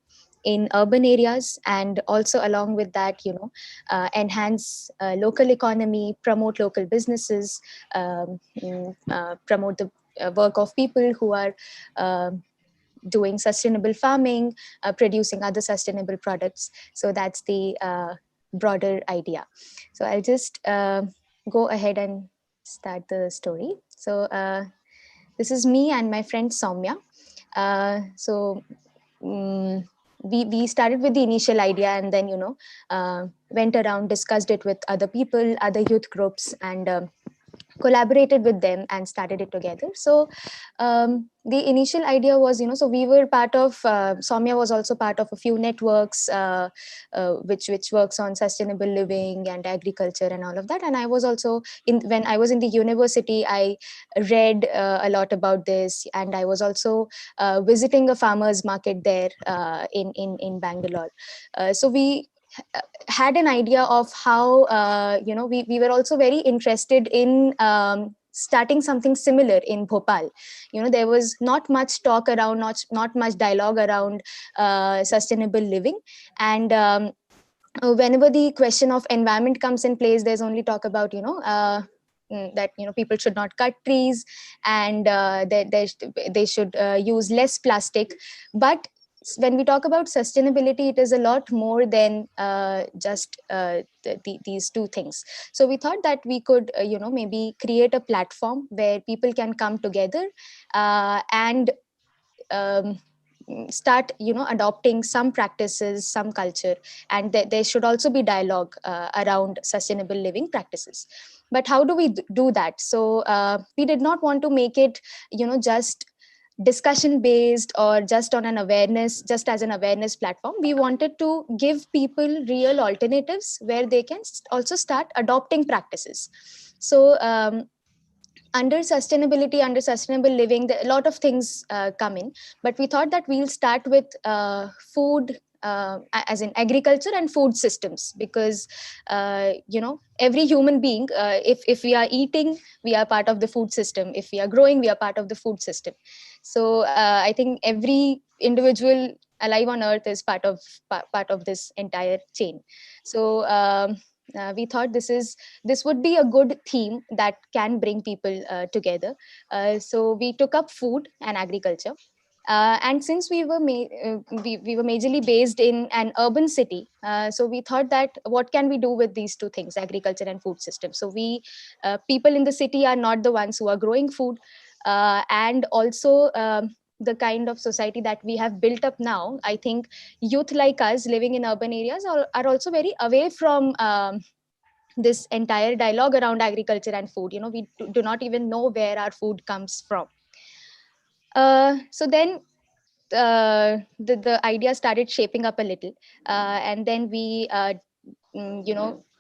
in urban areas, and also along with that enhance local economy, promote local businesses, promote the work of people who are doing sustainable farming, producing other sustainable products. So that's the broader idea. So I'll just go ahead and start the story. So this is me and my friend Soumya. So we started with the initial idea, and then went around, discussed it with other people, other youth groups, and collaborated with them and started it together. So the initial idea was, so we were part of, Soumya was also part of a few networks which works on sustainable living and agriculture and all of that. And I was also when I was in the university, I read a lot about this, and I was also visiting a farmers market there in Bangalore. So we had an idea of how we were also very interested in starting something similar in Bhopal. There was not much talk around, not much dialogue around sustainable living. And whenever the question of environment comes in place, there's only talk about that people should not cut trees, and they should use less plastic. But when we talk about sustainability, it is a lot more than just these two things. So we thought that we could maybe create a platform where people can come together and um, start adopting some practices, some culture, and there should also be dialogue around sustainable living practices. But how do we do that? So we did not want to make it just discussion based, or just on an awareness, just as an awareness platform. We wanted to give people real alternatives where they can also start adopting practices. So under sustainability, under sustainable living, a lot of things come in, but we thought that we'll start with food, as in agriculture and food systems, because every human being, if we are eating, we are part of the food system. If we are growing, we are part of the food system. So I think every individual alive on earth is part of this entire chain. So we thought this would be a good theme that can bring people together. So we took up food and agriculture. And since we were majorly based in an urban city, so we thought that what can we do with these two things, agriculture and food system? So we people in the city are not the ones who are growing food, and also the kind of society that we have built up now, I think youth like us living in urban areas are also very away from this entire dialogue around agriculture and food. We do not even know where our food comes from. So then the idea started shaping up a little, and then we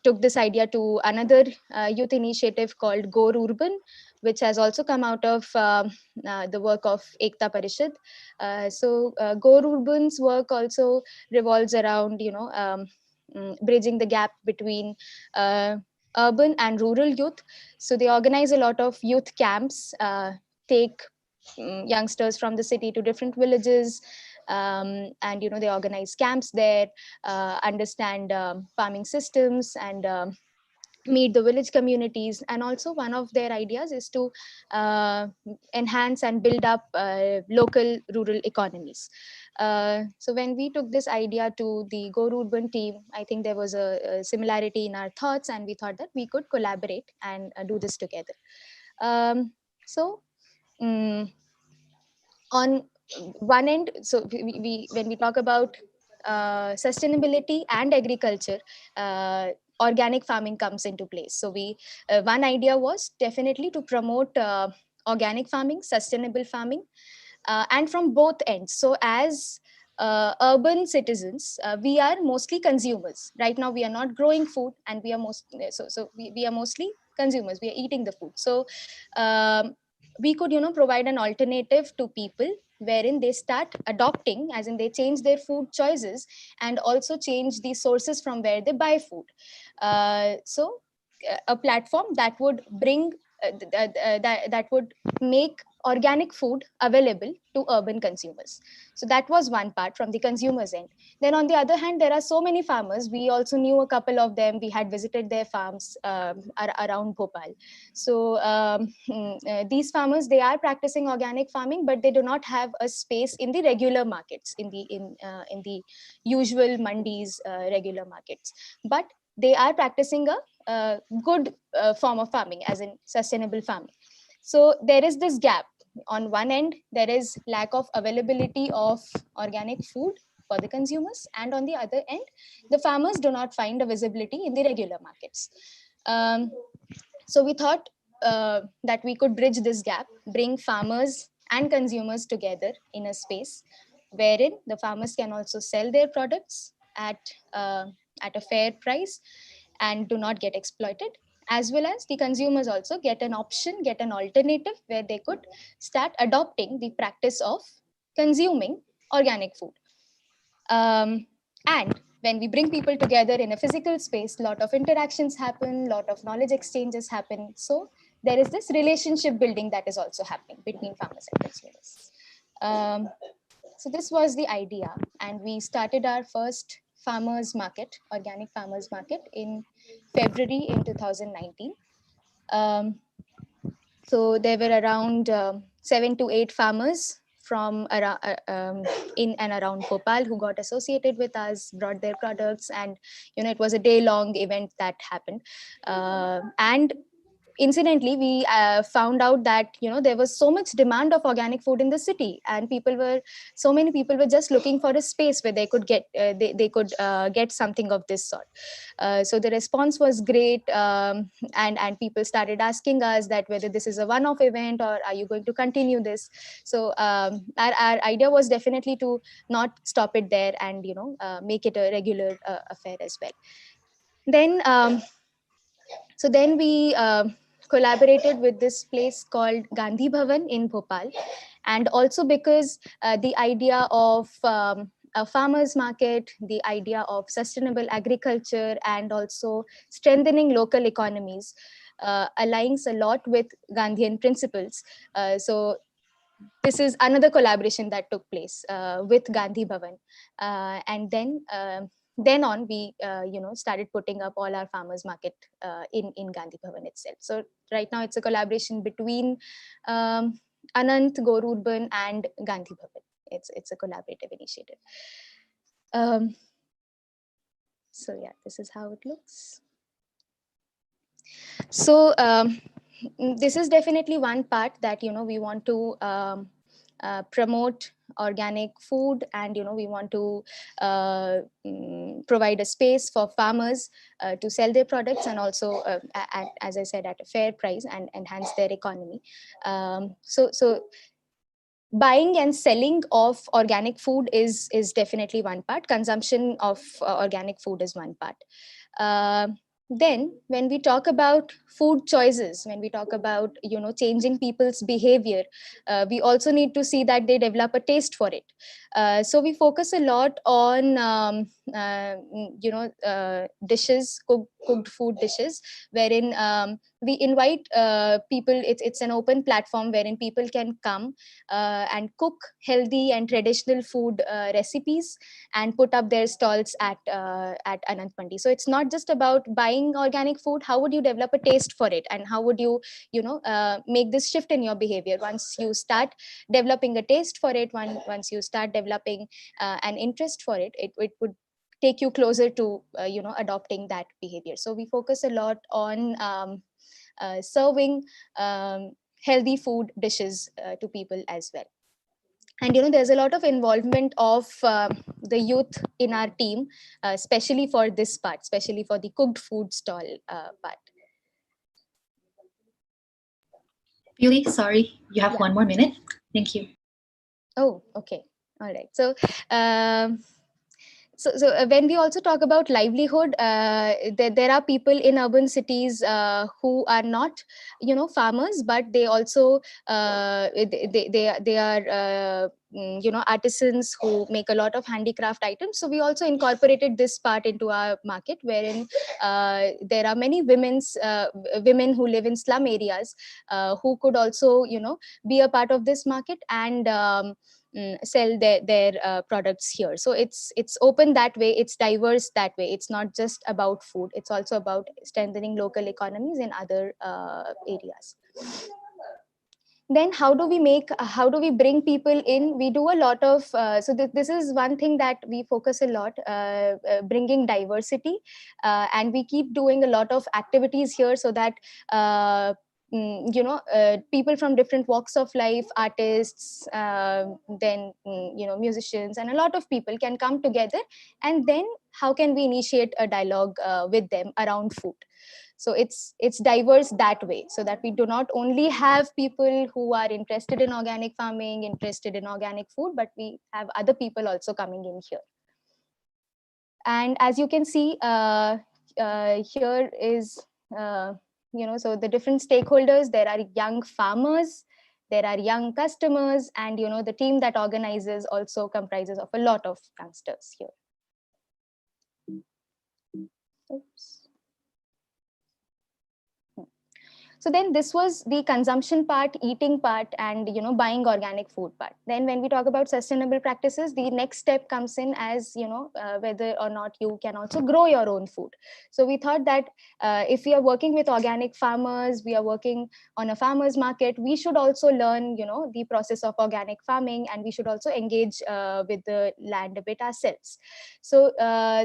took this idea to another youth initiative called Go Urban, which has also come out of the work of Ekta Parishad. So Go Urban's work also revolves around bridging the gap between urban and rural youth. So they organize a lot of youth camps, take youngsters from the city to different villages, and they organize camps there, understand farming systems, and meet the village communities. And also one of their ideas is to enhance and build up local rural economies. So when we took this idea to the Go Urban team, I think there was a similarity in our thoughts, and we thought that we could collaborate and do this together. So mm on one end, so we when we talk about sustainability and agriculture, organic farming comes into place. So we one idea was definitely to promote organic farming, sustainable farming, and from both ends. So as urban citizens, we are mostly consumers. Right now, we are not growing food, and we are mostly consumers. We are eating the food. So we could, provide an alternative to people wherein they start adopting, as in they change their food choices and also change the sources from where they buy food. So a platform that would bring that would make organic food available to urban consumers. So that was one part from the consumers end. Then on the other hand, there are so many farmers. We also knew a couple of them. We had visited their farms around Bhopal. So these farmers, they are practicing organic farming, but they do not have a space in the regular markets, in the usual mandis, regular markets. But they are practicing a good form of farming, as in sustainable farming. So there is this gap. On one end, there is lack of availability of organic food for the consumers, and on the other end, the farmers do not find a visibility in the regular markets. So we thought that we could bridge this gap, bring farmers and consumers together in a space wherein the farmers can also sell their products uh, at a fair price and do not get exploited, as well as the consumers also get an option, get an alternative where they could start adopting the practice of consuming organic food. And when we bring people together in a physical space, a lot of interactions happen, a lot of knowledge exchanges happen. So there is this relationship building that is also happening between farmers and consumers. So this was the idea, and we started our first farmers market, organic farmers market, in February in 2019. Um, so there were around 7 to 8 farmers from around, in and around Bhopal who got associated with us, brought their products, and it was a day-long event that happened. And incidentally, we found out that there was so much demand of organic food in the city, and so many people were just looking for a space where they could get something of this sort. So the response was great, and people started asking us that whether this is a one-off event or are you going to continue this. So our idea was definitely to not stop it there, and make it a regular affair as well. Then then we collaborated with this place called Gandhi Bhavan in Bhopal. And also because the idea of a farmers market, the idea of sustainable agriculture, and also strengthening local economies aligns a lot with Gandhian principles. So this is another collaboration that took place with Gandhi Bhavan. And then on, we started putting up all our farmers market in Gandhi Bhavan itself. So right now it's a collaboration between Anant, Gorurban, and Gandhi Bhavan. It's a collaborative initiative. So yeah, this is how it looks. So this is definitely one part that we want to promote organic food, and we want to provide a space for farmers to sell their products, and also as I said, at a fair price, and enhance their economy. So buying and selling of organic food is definitely one part. Consumption of organic food is one part. Then when we talk about food choices, when we talk about changing people's behavior, we also need to see that they develop a taste for it. So we focus a lot on dishes, cooked food dishes, wherein we invite people. It's an open platform wherein people can come and cook healthy and traditional food recipes, and put up their stalls at Anant Mandi. So it's not just about buying organic food. How would you develop a taste for it, and how would you make this shift in your behavior? Once you start developing a taste for it, once you start developing an interest for it, it would take you closer to adopting that behavior. So we focus a lot on serving healthy food dishes to people as well. And there's a lot of involvement of the youth in our team, especially for this part, especially for the cooked food stall part. Yuli, sorry, you have Yeah. 1 more minute. Thank you. Oh, okay. All right. Um when we also talk about livelihood, there are people in urban cities who are not, farmers, but they also they are artisans who make a lot of handicraft items. So we also incorporated this part into our market, wherein there are many women who live in slum areas who could also, be a part of this market and sell their products here. So it's open that way, it's diverse that way. It's not just about food, it's also about strengthening local economies in other areas. Then how do we bring people in? We do a lot of this is one thing that we focus a lot, bringing diversity, and we keep doing a lot of activities here so that people from different walks of life, artists, then musicians, and a lot of people can come together. And then how can we initiate a dialogue with them around food? So it's diverse that way, so that we do not only have people who are interested in organic farming, interested in organic food, but we have other people also coming in here. And as you can see, here is so the different stakeholders. There are young farmers, there are young customers, and the team that organizes also comprises of a lot of youngsters here. Oops. So then this was the consumption part, eating part, and buying organic food part. Then when we talk about sustainable practices, the next step comes in as whether or not you can also grow your own food. So we thought that if we are working with organic farmers, we are working on a farmers market, we should also learn the process of organic farming, and we should also engage with the land a bit ourselves. So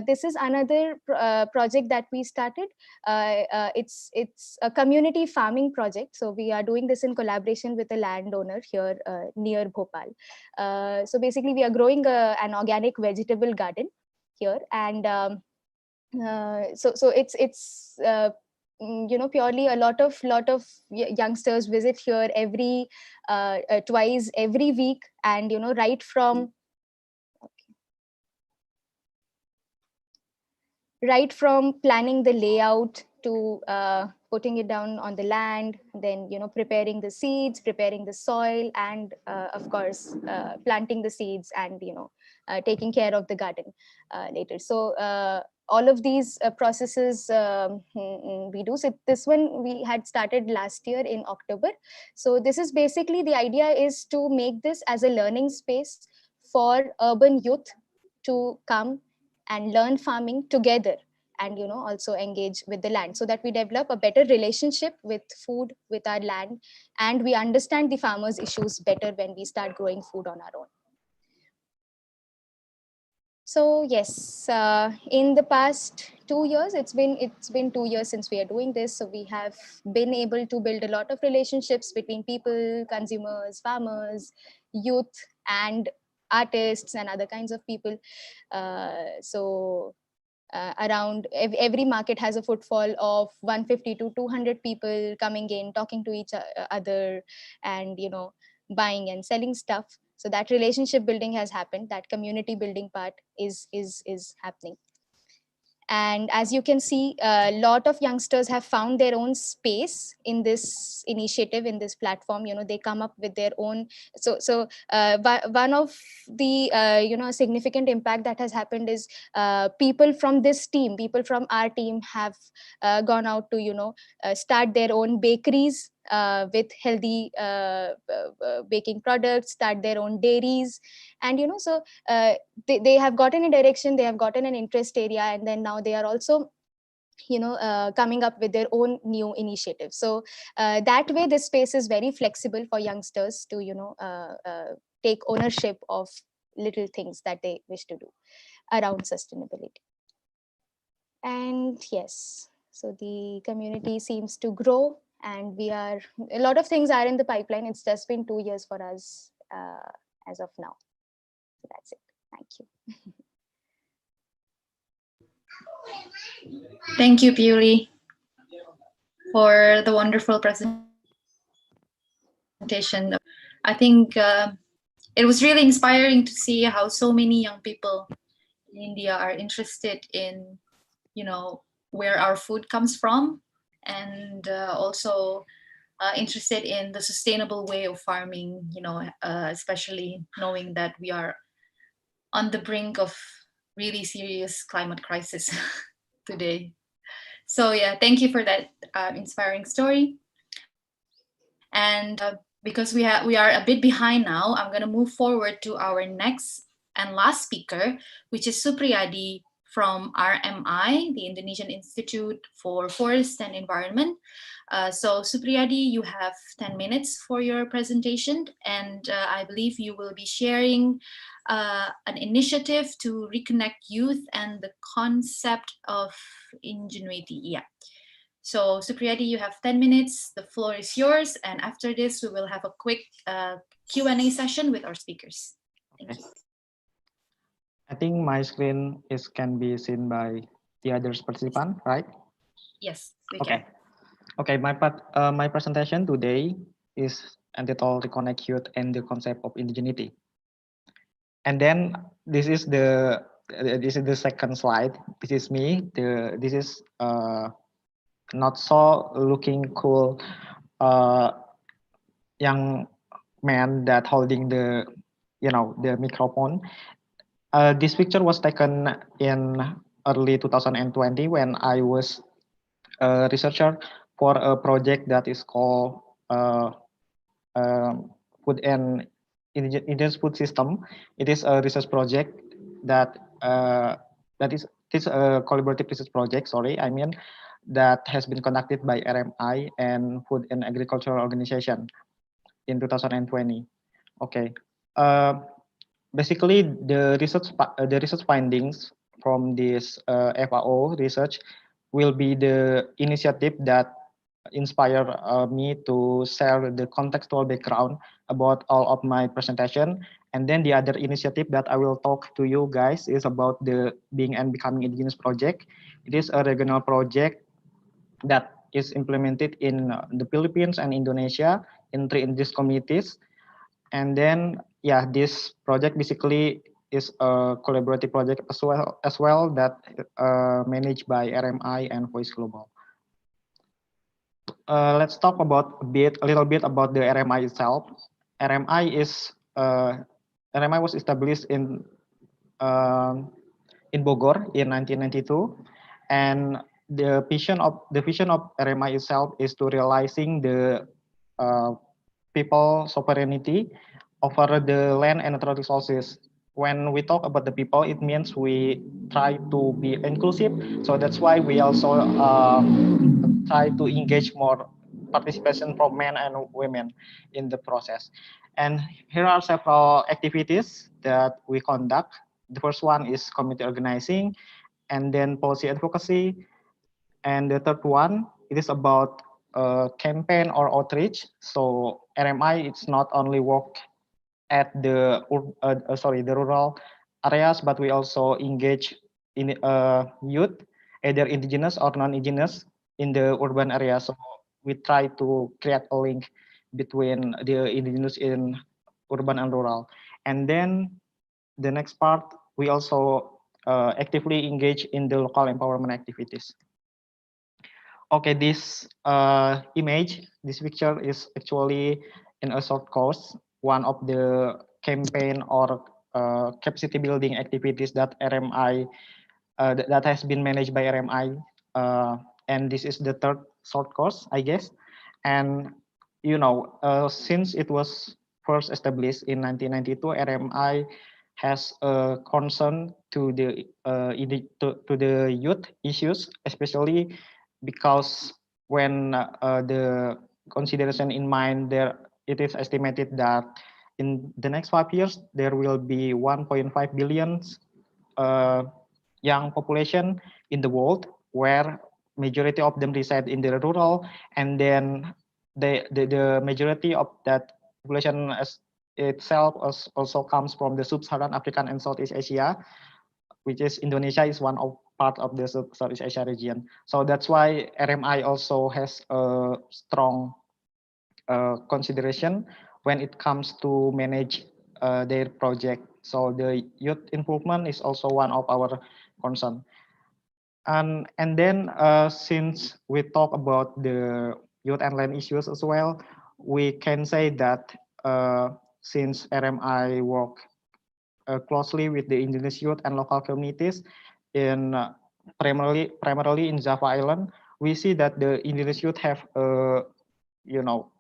this is another project that we started. It's a community farming project. So we are doing this in collaboration with a landowner here near Bhopal. So basically, we are growing an organic vegetable garden here, and so it's purely a lot of youngsters visit here every twice every week, and right from planning the layout to putting it down on the land, then preparing the seeds, preparing the soil, and of course planting the seeds, and taking care of the garden later. So all of these processes we do. So this one we had started last year in October. So this is basically, the idea is to make this as a learning space for urban youth to come and learn farming together, and also engage with the land, so that we develop a better relationship with food, with our land, and we understand the farmers' issues better when we start growing food on our own. So yes, in the past 2 years, it's been 2 years since we are doing this. So we have been able to build a lot of relationships between people, consumers, farmers, youth, and artists, and other kinds of people. Around every market has a footfall of 150 to 200 people coming in, talking to each other, and buying and selling stuff. So that relationship building has happened, that community building part is happening. And as you can see, a lot of youngsters have found their own space in this initiative, in this platform. They come up with their own. One of the significant impact that has happened is people from this team, people from our team have gone out to start their own bakeries with healthy baking products, start their own dairies, and they have gotten a direction, they have gotten an interest area, and then now they are also coming up with their own new initiatives. So that way, this space is very flexible for youngsters to take ownership of little things that they wish to do around sustainability. And yes, so the community seems to grow, and a lot of things are in the pipeline. It's just been 2 years for us as of now. So that's it. Thank you. Thank you, Puri, for the wonderful presentation. I think it was really inspiring to see how so many young people in India are interested in, where our food comes from, and also interested in the sustainable way of farming, especially knowing that we are on the brink of really serious climate crisis today. So yeah, thank you for that inspiring story. And because we are a bit behind now, I'm going to move forward to our next and last speaker, which is Supriyadi from RMI, the Indonesian Institute for Forest and Environment. So Supriyadi, you have 10 minutes for your presentation, and I believe you will be sharing an initiative to reconnect youth and the concept of ingenuity. Yeah. So Supriyadi, you have 10 minutes. The floor is yours. And after this, we will have a quick Q&A session with our speakers. Thank Okay. you. I think my screen can be seen by the others participant, right? Yes, we Okay. can. Okay, my presentation today is entitled "Reconnect Youth and the Concept of Indigeneity." And then this is the second slide. This is me. This is not so looking cool young man that holding the microphone. This picture was taken in early 2020 when I was a researcher for a project that is called food and indigenous food system. It is a research project that it is a collaborative research project. Sorry, I mean that has been conducted by RMI and Food and Agricultural Organization in 2020. Okay. Uh, Basically, the research findings from this FAO research will be the initiative that inspire me to share the contextual background about all of my presentation. And then the other initiative that I will talk to you guys is about the Being and Becoming Indigenous project. It is a regional project that is implemented in the Philippines and Indonesia in 3 indigenous communities. And then yeah, this project basically is a collaborative project as well that managed by RMI and Voice Global. Let's talk about a little bit about the RMI itself. RMI is RMI was established in Bogor in 1992, and the vision of RMI itself is to realizing the uh, people sovereignty over the land and natural resources. When we talk about the people, it means we try to be inclusive. So that's why we also try to engage more participation from men and women in the process. And here are several activities that we conduct. The first one is community organizing, and then policy advocacy. And the third one, it is about campaign or outreach. So RMI, it's not only work at the rural areas, but we also engage in youth, either indigenous or non-indigenous, in the urban area. So we try to create a link between the indigenous in urban and rural. And then the next part, we also actively engage in the local empowerment activities. Okay, this picture is actually in a short course, one of the campaign or capacity building activities that RMI that has been managed by RMI, and this is the third short course, I guess. And since it was first established in 1992, RMI has a concern to the youth issues, especially because when the consideration in mind, there it is estimated that in the next 5 years there will be 1.5 billion uh, young population in the world, where majority of them reside in the rural, and then the majority of that population as itself also comes from the sub-Saharan African and Southeast Asia, which is Indonesia is one of part of the Southeast Asia region. So that's why RMI also has a strong consideration when it comes to manage their project. So the youth involvement is also one of our concern. And then since we talk about the youth and land issues as well, we can say that since RMI work closely with the indigenous youth and local communities in primarily in Java Island, we see that the indigenous youth have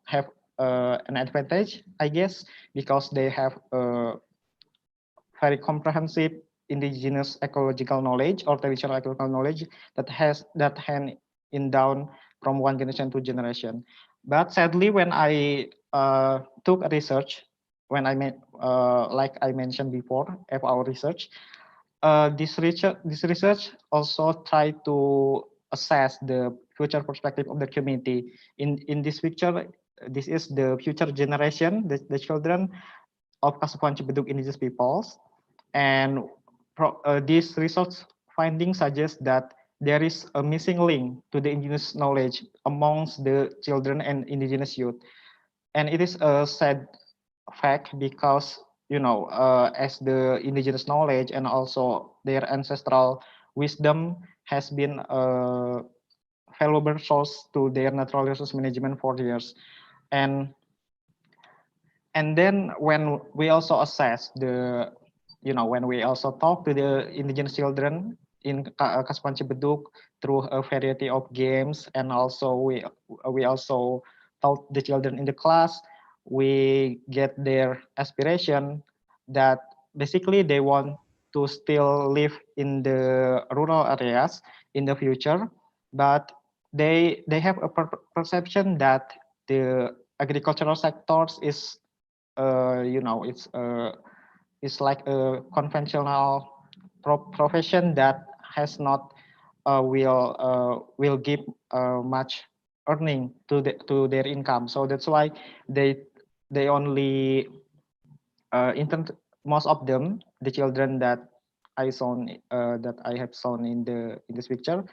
have an advantage, I guess, because they have very comprehensive indigenous ecological knowledge or traditional ecological knowledge that hand in down from one generation to generation. But sadly, when I took a research, when I made like I mentioned before, of our research, this research also try to assess the future perspective of the community. In this picture, this is the future generation, the children of Kasukuan Cibeduk indigenous peoples, and this research finding suggests that there is a missing link to the indigenous knowledge amongst the children and indigenous youth. And it is a sad fact because, as the indigenous knowledge and also their ancestral wisdom has been a valuable source to their natural resource management for years. And then when we also assess when we also talk to the indigenous children in Kasupan Cibeduk through a variety of games, and also we also taught the children in the class, we get their aspiration that basically they want to still live in the rural areas in the future, but they have a perception that the agricultural sectors is it's like a conventional profession that has not will give much earning to their income. So that's why they only intend, most of them, the children that I have shown in this picture,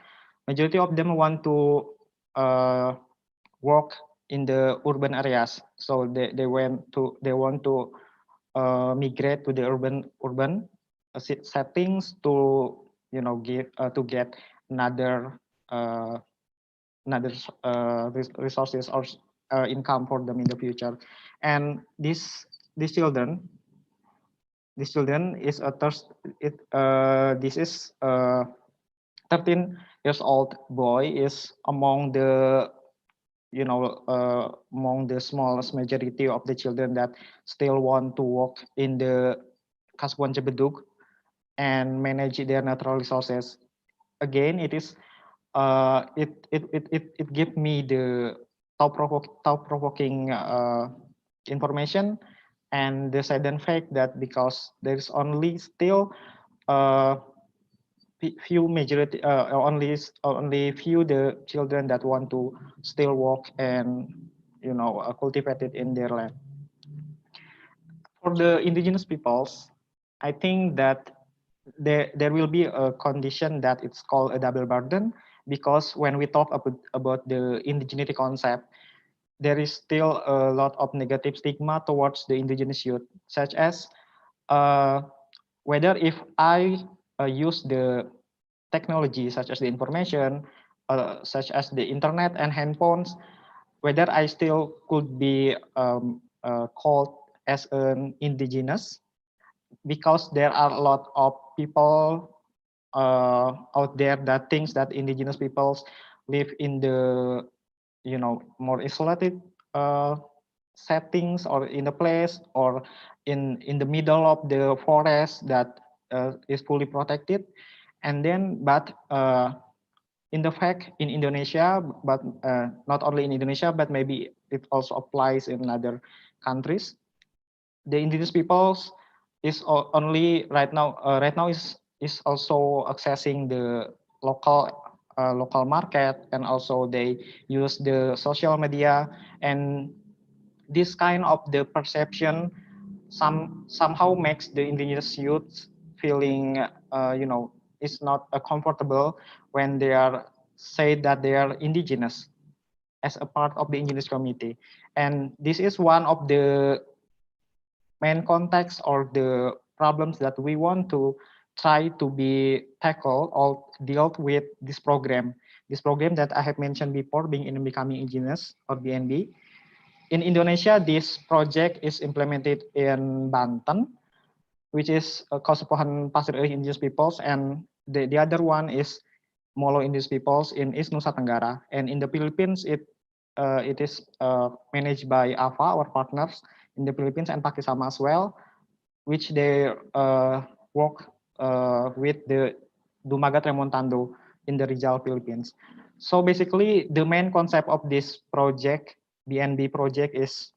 majority of them want to uh, work in the urban areas. So they want to migrate to the urban settings to give to get another uh, another resources or income for them in the future. And these children these children is a thirst it this is 13 years old boy is among the smallest majority of the children that still want to work in the Kasuan Cibeduk and manage their natural resources. Again, it give me the thought provoking information, and the sudden fact that because there is only still uh, few majority only few the children that want to still work and cultivate it in their land. For the indigenous peoples, I think that there will be a condition that it's called a double burden, because when we talk about the indigeneity concept, there is still a lot of negative stigma towards the indigenous youth, such as uh, whether if I use the technology such as the information, such as the internet and handphones, whether I still could be called as an indigenous, because there are a lot of people out there that thinks that indigenous peoples live in the more isolated uh, settings, or in a place, or in the middle of the forest that is fully protected. And then but in the fact in Indonesia, but not only in Indonesia, but maybe it also applies in other countries, the indigenous peoples is only right now is also accessing the local market, and also they use the social media. And this kind of the perception somehow makes the indigenous youth feeling is not comfortable when they are say that they are indigenous as a part of the indigenous community. And this is one of the main context or the problems that we want to try to be tackled or dealt with this program. This program that I have mentioned before, being in becoming indigenous or BNB. In Indonesia, this project is implemented in Banten, which is Kasepuhan Pasir Ris Indigenous Peoples, and the other one is Molo Indigenous Peoples in East Nusa Tenggara. And in the Philippines, it is managed by AVA, our partners in the Philippines, and Pakisama as well, which they work with the Dumaga Tremontando in the Rizal, Philippines. So basically, the main concept of this project, BNB project, is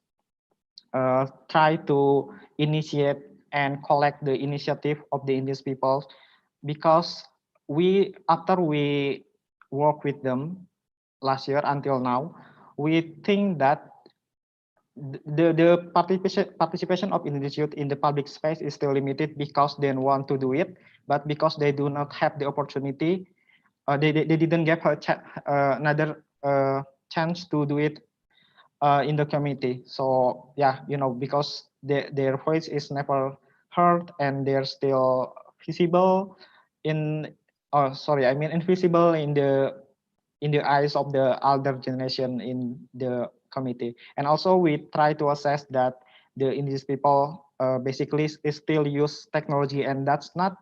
try to initiate and collect the initiative of the indigenous people, because after we work with them last year until now, we think that the participation of indigenous youth in the public space is still limited because they want to do it, but because they do not have the opportunity, they didn't get another chance to do it in the community. So yeah, because their voice is never heard and they're still visible in, oh sorry, I mean invisible in the eyes of the elder generation in the committee. And also we try to assess that the indigenous people basically is still use technology, and that's not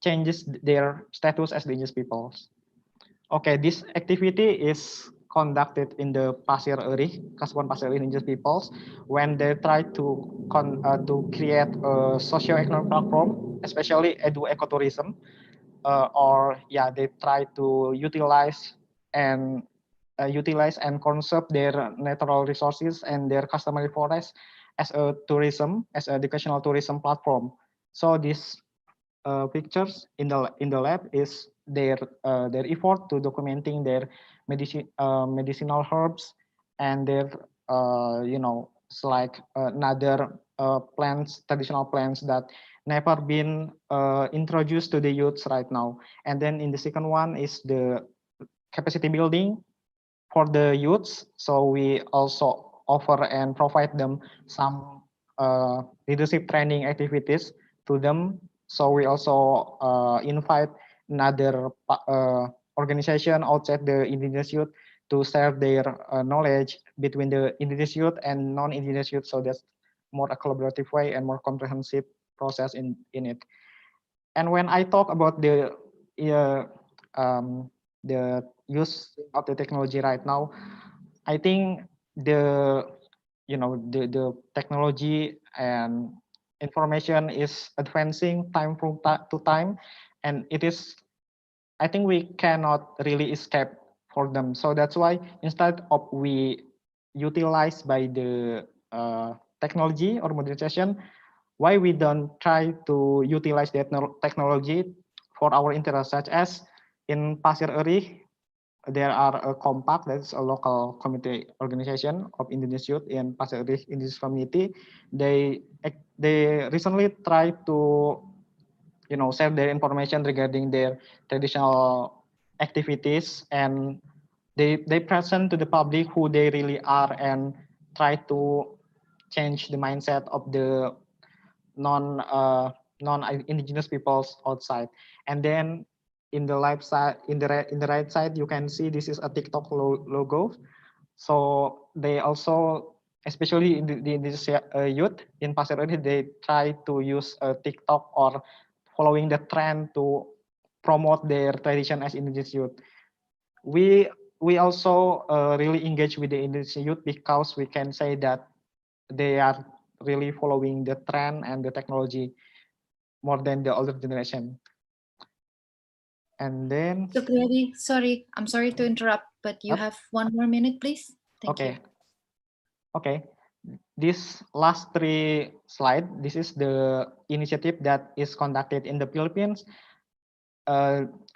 changes their status as the indigenous people. Okay, this activity is conducted in the Pasir Ris, Kasuan Pasir Ris indigenous peoples, when they try to create a socio-economic platform, especially ecotourism, or yeah, they try to and utilize and conserve their natural resources and their customary forests as as educational tourism platform. So this pictures in the lab is their effort to documenting their medicinal herbs and their it's like another plants, traditional plants that never been introduced to the youths right now. And then in the second one is the capacity building for the youths. So we also offer and provide them some leadership training activities to them. So we also invite another organization outside the indigenous youth to share their knowledge between the indigenous youth and non-indigenous youth. So that's more a collaborative way and more comprehensive process in it. And when I talk about uh, um, the use of the technology right now, I think the the technology and information is advancing time from to time, and it is, I think we cannot really escape for them. So that's why instead of we utilize by the technology or modernization, why we don't try to utilize that technology for our interest, such as in Pasir Ris, there are a compact, that's a local community organization of indigenous youth in Pasir Ris indigenous community. They recently tried to share their information regarding their traditional activities, and they present to the public who they really are and try to change the mindset of the non non indigenous peoples outside. And then in the left side, in the right side, you can see this is a TikTok logo. So they also, especially in the indigenous youth in Pasir Ris, they try to use TikTok or following the trend to promote their tradition as indigenous youth. We we also really engage with the indigenous youth because we can say that they are really following the trend and the technology more than the older generation. And then, So clearly, sorry, I'm sorry to interrupt, but you have 1 more minute, please. Thank okay, you. okay. This last three slide, this is the initiative that is conducted in the Philippines.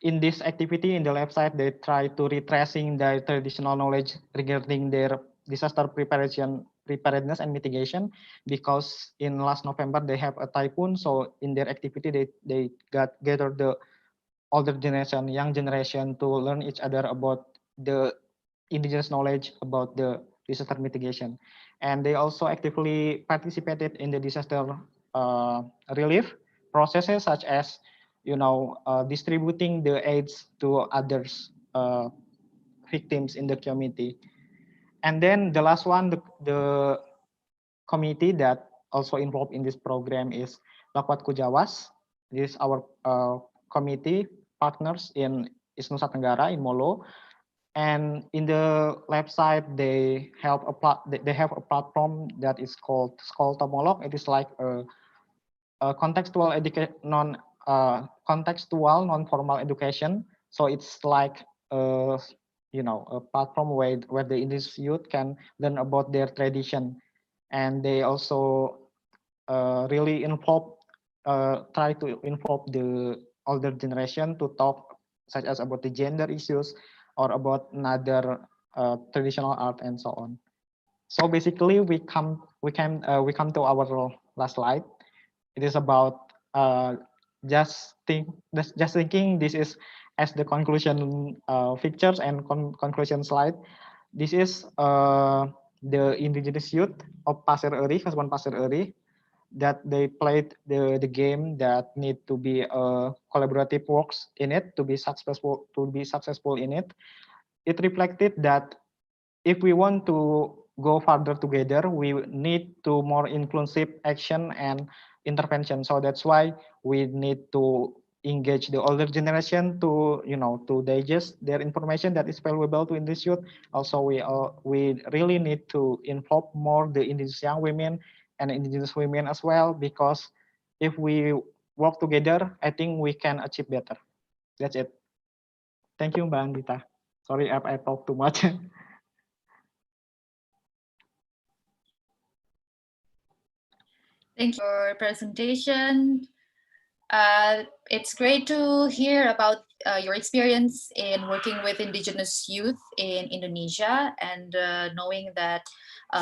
In this activity, in the website, they try to retracing their traditional knowledge regarding their disaster preparedness and mitigation, because in last November they have a typhoon. So in their activity, they got gathered the older generation, young generation to learn each other about the indigenous knowledge about the disaster mitigation. and they also actively participated in the disaster relief processes, such as distributing the aids to others victims in the community. And then the last one, the committee that also involved in this program is Lakwat Kujawas. This is our committee partners in East Nusa Tenggara in Molo. And in the website, they have a platform that is called Skoltomolog. It is like a contextual contextual non-formal education. So it's like a platform where the indigenous youth can learn about their tradition, and they also really try to involve the older generation to talk such as about the gender issues or about another traditional art and so on. So basically, we come to our last slide. It is about just thinking this is as the conclusion pictures and conclusion slide. This is the indigenous youth of Pasir Eri, Kasuban Pasir Eri, that they played the game that need to be collaborative works in it to be successful in it. It reflected that if we want to go further together, we need to more inclusive action and intervention. So that's why we need to engage the older generation to to digest their information that is valuable to indigenous youth. Also, we really need to involve more the indigenous young women and indigenous women as well, because if we work together, I think we can achieve better. That's it. Thank you, Mbak Andita. Sorry if I talk too much. Thank you for your presentation. It's great to hear about your experience in working with indigenous youth in Indonesia, and knowing that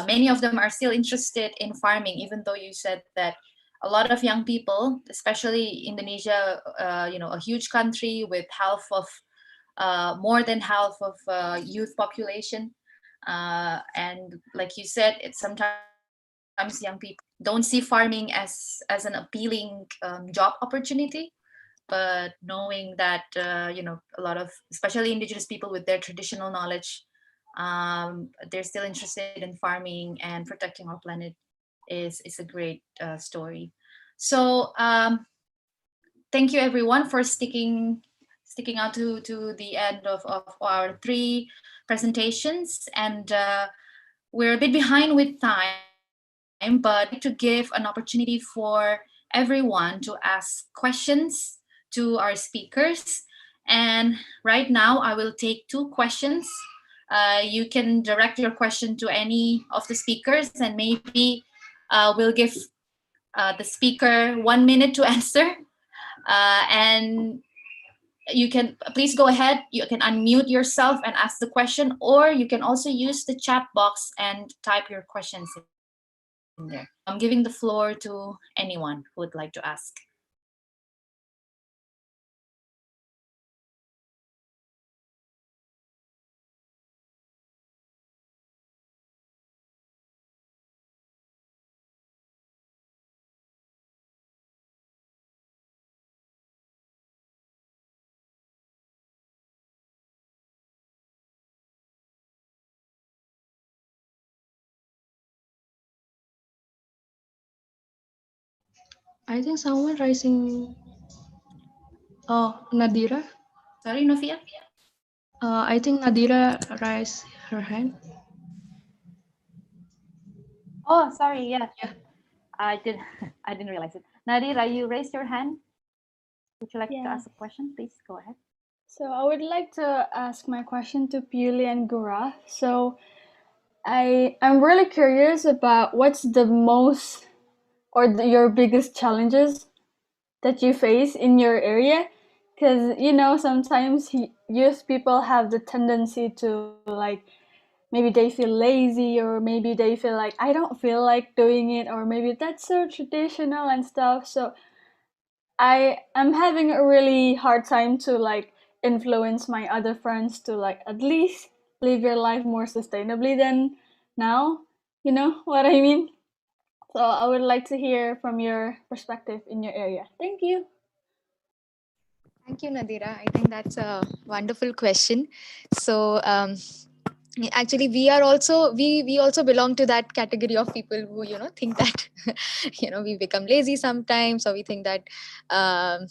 many of them are still interested in farming, even though you said that a lot of young people, especially Indonesia, a huge country with more than half of youth population, and like you said, it's sometimes young people don't see farming as an appealing job opportunity, but knowing that a lot of especially indigenous people with their traditional knowledge, they're still interested in farming and protecting our planet is a great story. So thank you everyone for sticking out to the end of our three presentations, and we're a bit behind with time, but I would like to give an opportunity for everyone to ask questions to our speakers. And right now, I will take two questions. You can direct your question to any of the speakers, and maybe we'll give the speaker 1 minute to answer. And you can please go ahead, you can unmute yourself and ask the question, or you can also use the chat box and type your questions in there. I'm giving the floor to anyone who would like to ask. I think someone raising. Oh, Nadira. Sorry, Novia. I think Nadira raised her hand. Oh, sorry. Yeah, Yeah. I did. I didn't realize it. Nadira, you raised your hand. Would you like to Yeah. ask a question? Please go ahead. So I would like to ask my question to Puli and Gura. So I'm really curious about what's the most or your biggest challenges that you face in your area, because sometimes youth people have the tendency to like maybe they feel lazy, or maybe they feel like I don't feel like doing it, or maybe that's so traditional and stuff. So I am having a really hard time to like influence my other friends to like at least live your life more sustainably than now. You know what I mean? So I would like to hear from your perspective in your area. Thank you. Thank you, Nadira. I think that's a wonderful question. So, actually, we also belong to that category of people who think that we become lazy sometimes, or we think that um,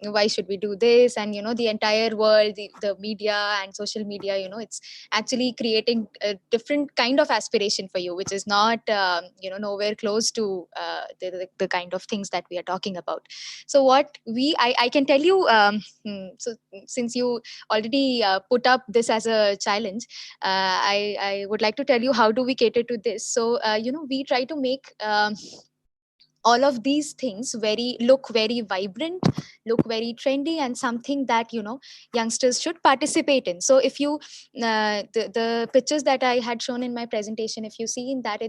why should we do this? And the entire world, the media and social media, it's actually creating a different kind of aspiration for you, which is not nowhere close to the kind of things that we are talking about. So what I can tell you, so since you already put up this as a challenge, I would like to tell you how do we cater to this. So we try to make all of these things look very vibrant, look very trendy, and something that youngsters should participate in. So if you the pictures that I had shown in my presentation, if you see in that,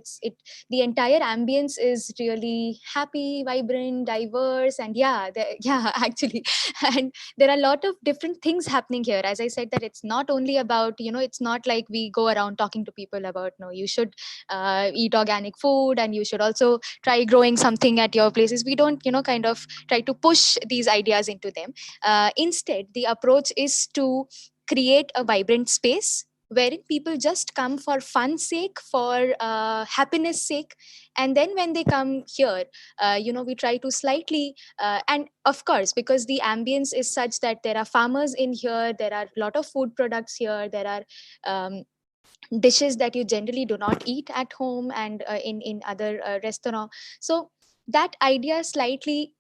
the entire ambience is really happy, vibrant, diverse, and yeah, actually. And there are a lot of different things happening here. As I said, that it's not only about, it's not like we go around talking to people about, no, you should eat organic food, and you should also try growing something at your places. We don't kind of try to push these ideas into them. Instead, the approach is to create a vibrant space wherein people just come for fun sake, for happiness sake. And then when they come here, we try to slightly and of course, because the ambience is such that there are farmers in here, there are a lot of food products here, there are dishes that you generally do not eat at home and in other restaurant. So that idea slightly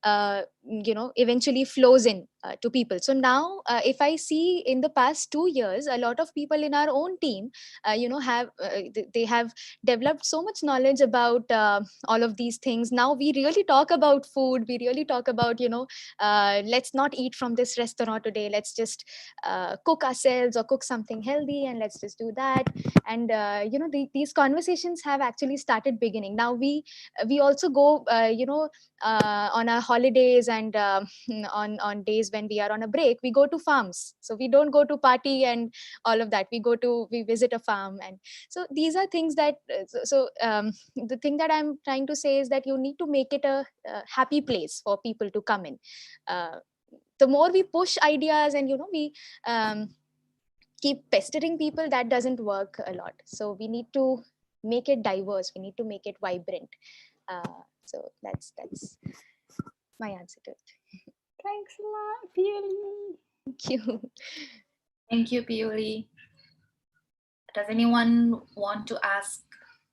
eventually flows in to people. So now if I see in the past 2 years, a lot of people in our own team have they have developed so much knowledge about all of these things. Now we really talk about food, we really talk about let's not eat from this restaurant today, let's just cook ourselves or cook something healthy, and let's just do that. And these conversations have actually started beginning. Now we also go on our holidays, and on days when we are on a break, we go to farms. So we don't go to party and all of that, we visit a farm. And so these are things that the thing that I'm trying to say is that you need to make it a happy place for people to come in. The more we push ideas and we keep pestering people, that doesn't work a lot. So we need to make it diverse, we need to make it vibrant. So that's my answer to it. Thanks a lot, Peely. Thank you. Thank you, Pioli. Does anyone want to ask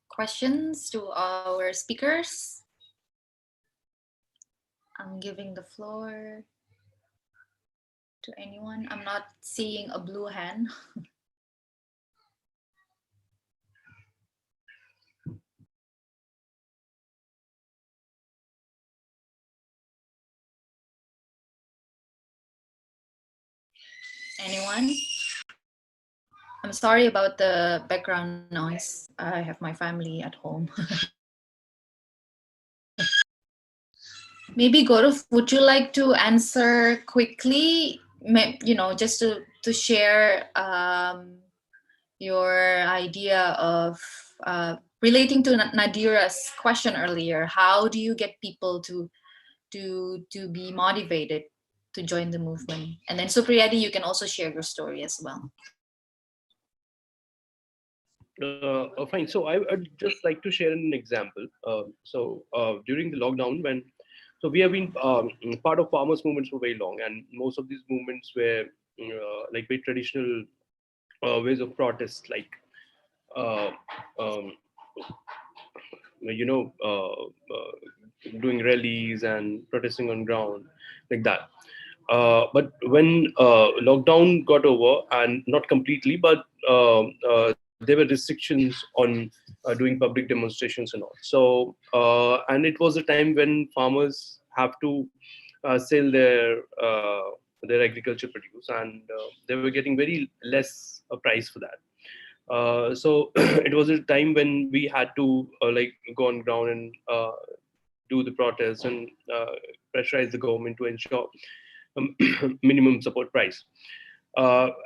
questions to our speakers? I'm giving the floor to anyone. I'm not seeing a blue hand. Anyone? I'm sorry about the background noise. I have my family at home. Maybe Gaurav, would you like to answer quickly? Just to share your idea of relating to Nadira's question earlier. How do you get people to be motivated to join the movement? And then Supriyadi, you can also share your story as well. Fine. So I'd just like to share an example. During the lockdown, we have been part of farmers' movements for very long, and most of these movements were like very traditional ways of protest, like uh, um, you know, doing rallies and protesting on ground, like that. But when lockdown got over, and not completely, but there were restrictions on doing public demonstrations and all. So, and it was a time when farmers have to sell their agriculture produce, and they were getting very less a price for that. So it was a time when we had to like go on ground and do the protests and pressurize the government to ensure minimum support price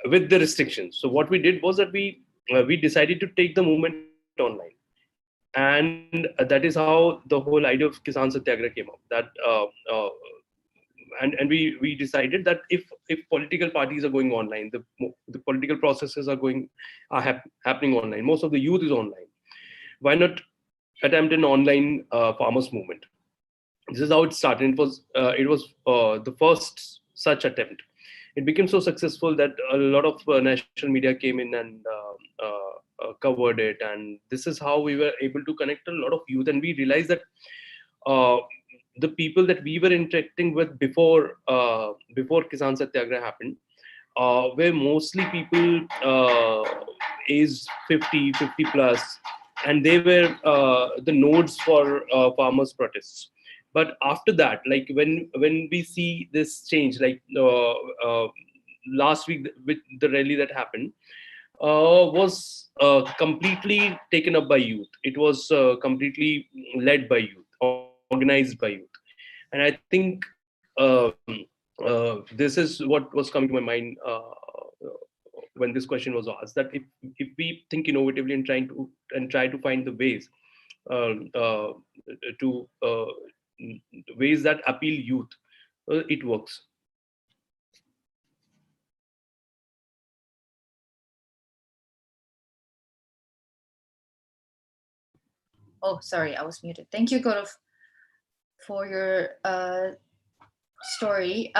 with the restrictions. So what we did was that we decided to take the movement online. and that is how the whole idea of Kisan Satyagraha came up. That and we decided that if political parties are going online, the political processes are happening online. Most of the youth is online. Why not attempt an online farmers movement? This is how it started. It was the first such attempt. It became so successful that a lot of national media came in and covered it, and this is how we were able to connect a lot of youth. And we realized that uh, the people that we were interacting with before Kisan Satyagraha happened were mostly people aged 50 plus, and they were the nodes for farmers protests. But after that, like when we see this change, like last week with the rally that happened, was completely taken up by youth. It was completely led by youth, organized by youth. And I think this is what was coming to my mind when this question was asked. That if we think innovatively and try to find the ways uh, uh, to ways that appeal youth, it works. Oh, sorry, I was muted. Thank you, Gaurav, for your story.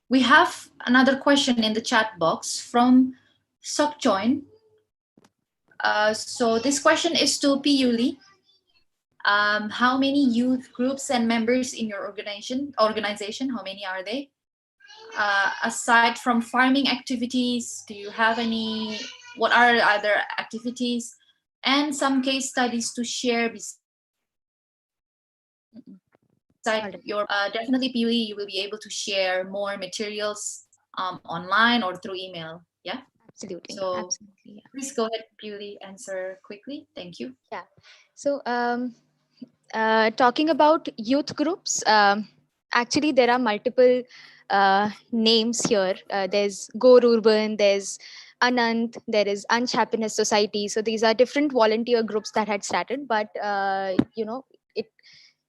We have another question in the chat box from Sokjoin. So this question is to Piyuli. How many youth groups and members in your organization? How many are they? Aside from farming activities, do you have any? What are other activities? And some case studies to share beside Alright. your. Definitely, Pili, you will be able to share more materials online or through email. Yeah. Absolutely. So Absolutely. Yeah. please go ahead, Pili. Answer quickly. Thank you. Yeah. So, talking about youth groups, actually, there are multiple names here. There's Go Urban, there's Anant, there is Ansh Happiness Society. So these are different volunteer groups that had started, but it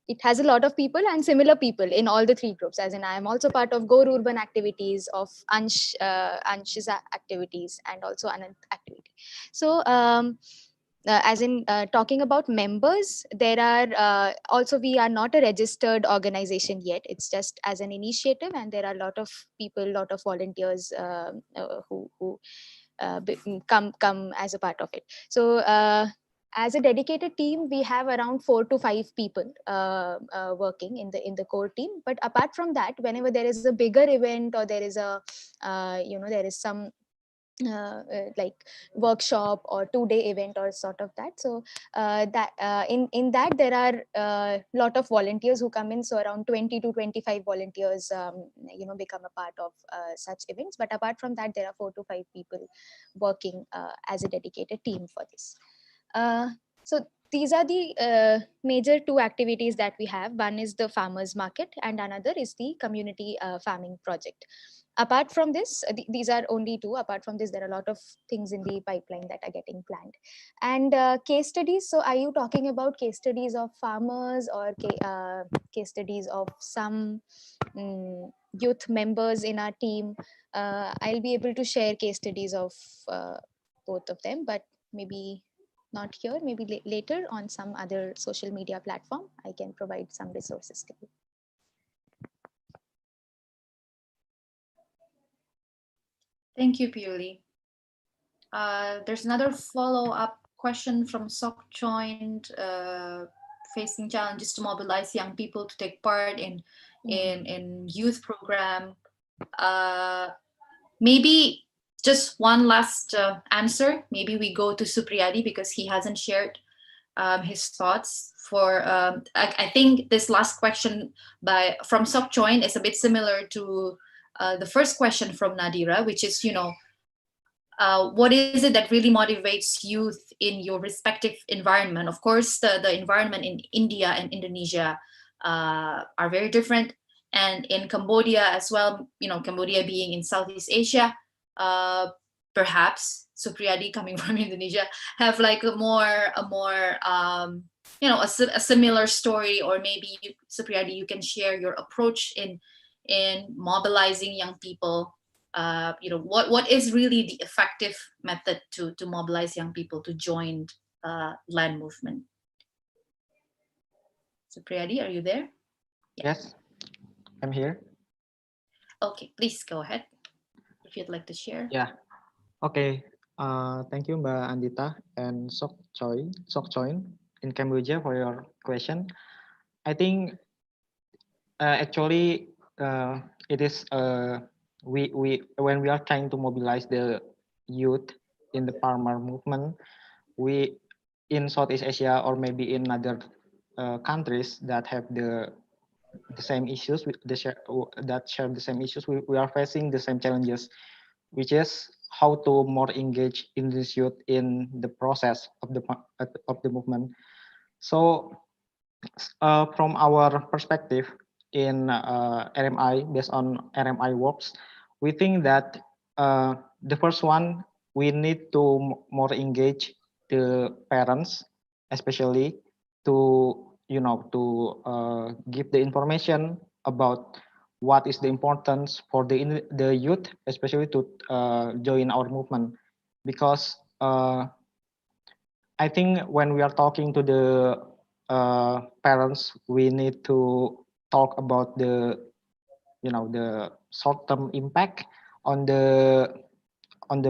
it has a lot of people and similar people in all the three groups. As in, I am also part of Go Urban activities, of Ansh's activities, and also Anant activity. So. As in talking about members, there are also, we are not a registered organization yet. It's just as an initiative, and there are a lot of people, lot of volunteers who come as a part of it. So as a dedicated team, we have around 4 to 5 people working in the core team. But apart from that, whenever there is a bigger event, or there is a there is some like workshop or 2-day event or sort of that. So that in that, there are a lot of volunteers who come in. So around 20 to 25 volunteers become a part of such events. But apart from that, there are 4 to 5 people working as a dedicated team for this. So these are the major two activities that we have. One is the farmers market, and another is the community farming project. Apart from this, these are only two. Apart from this, there are a lot of things in the pipeline that are getting planned. And case studies, so are you talking about case studies of farmers, or case studies of some youth members in our team? I'll be able to share case studies of both of them, but maybe not here, maybe later on some other social media platform. I can provide some resources to you. Thank you, Pili. There's another follow-up question from Sok Joint, facing challenges to mobilize young people to take part in youth program. Maybe just one last answer. Maybe we go to Supriyadi because he hasn't shared his thoughts. I think this last question from Sok Joint is a bit similar to the first question from Nadira, which is, what is it that really motivates youth in your respective environment? Of course, the environment in India and Indonesia are very different, and in Cambodia as well. Cambodia being in Southeast Asia, perhaps. Supriyadi coming from Indonesia have like a more you know, a similar story, or maybe you, Supriyadi, you can share your approach in mobilizing young people. You know, what is really the effective method to mobilize young people to join land movement? Supriyadi, are you there? Yes, I'm here. Okay, please go ahead if you'd like to share. Yeah. Okay. Thank you, Mbak Andita and Sok Choi in Cambodia for your question. I think actually it is we when we are trying to mobilize the youth in the farmer movement, we in Southeast Asia or maybe in other countries that have the same issues that share the same issues, we are facing the same challenges, which is how to more engage in this youth in the process of the movement. So from our perspective in RMI, based on RMI works, we think that the first one, we need to more engage the parents, especially to give the information about what is the importance for the youth, especially to join our movement, because I think when we are talking to the parents, we need to talk about the short-term impact on the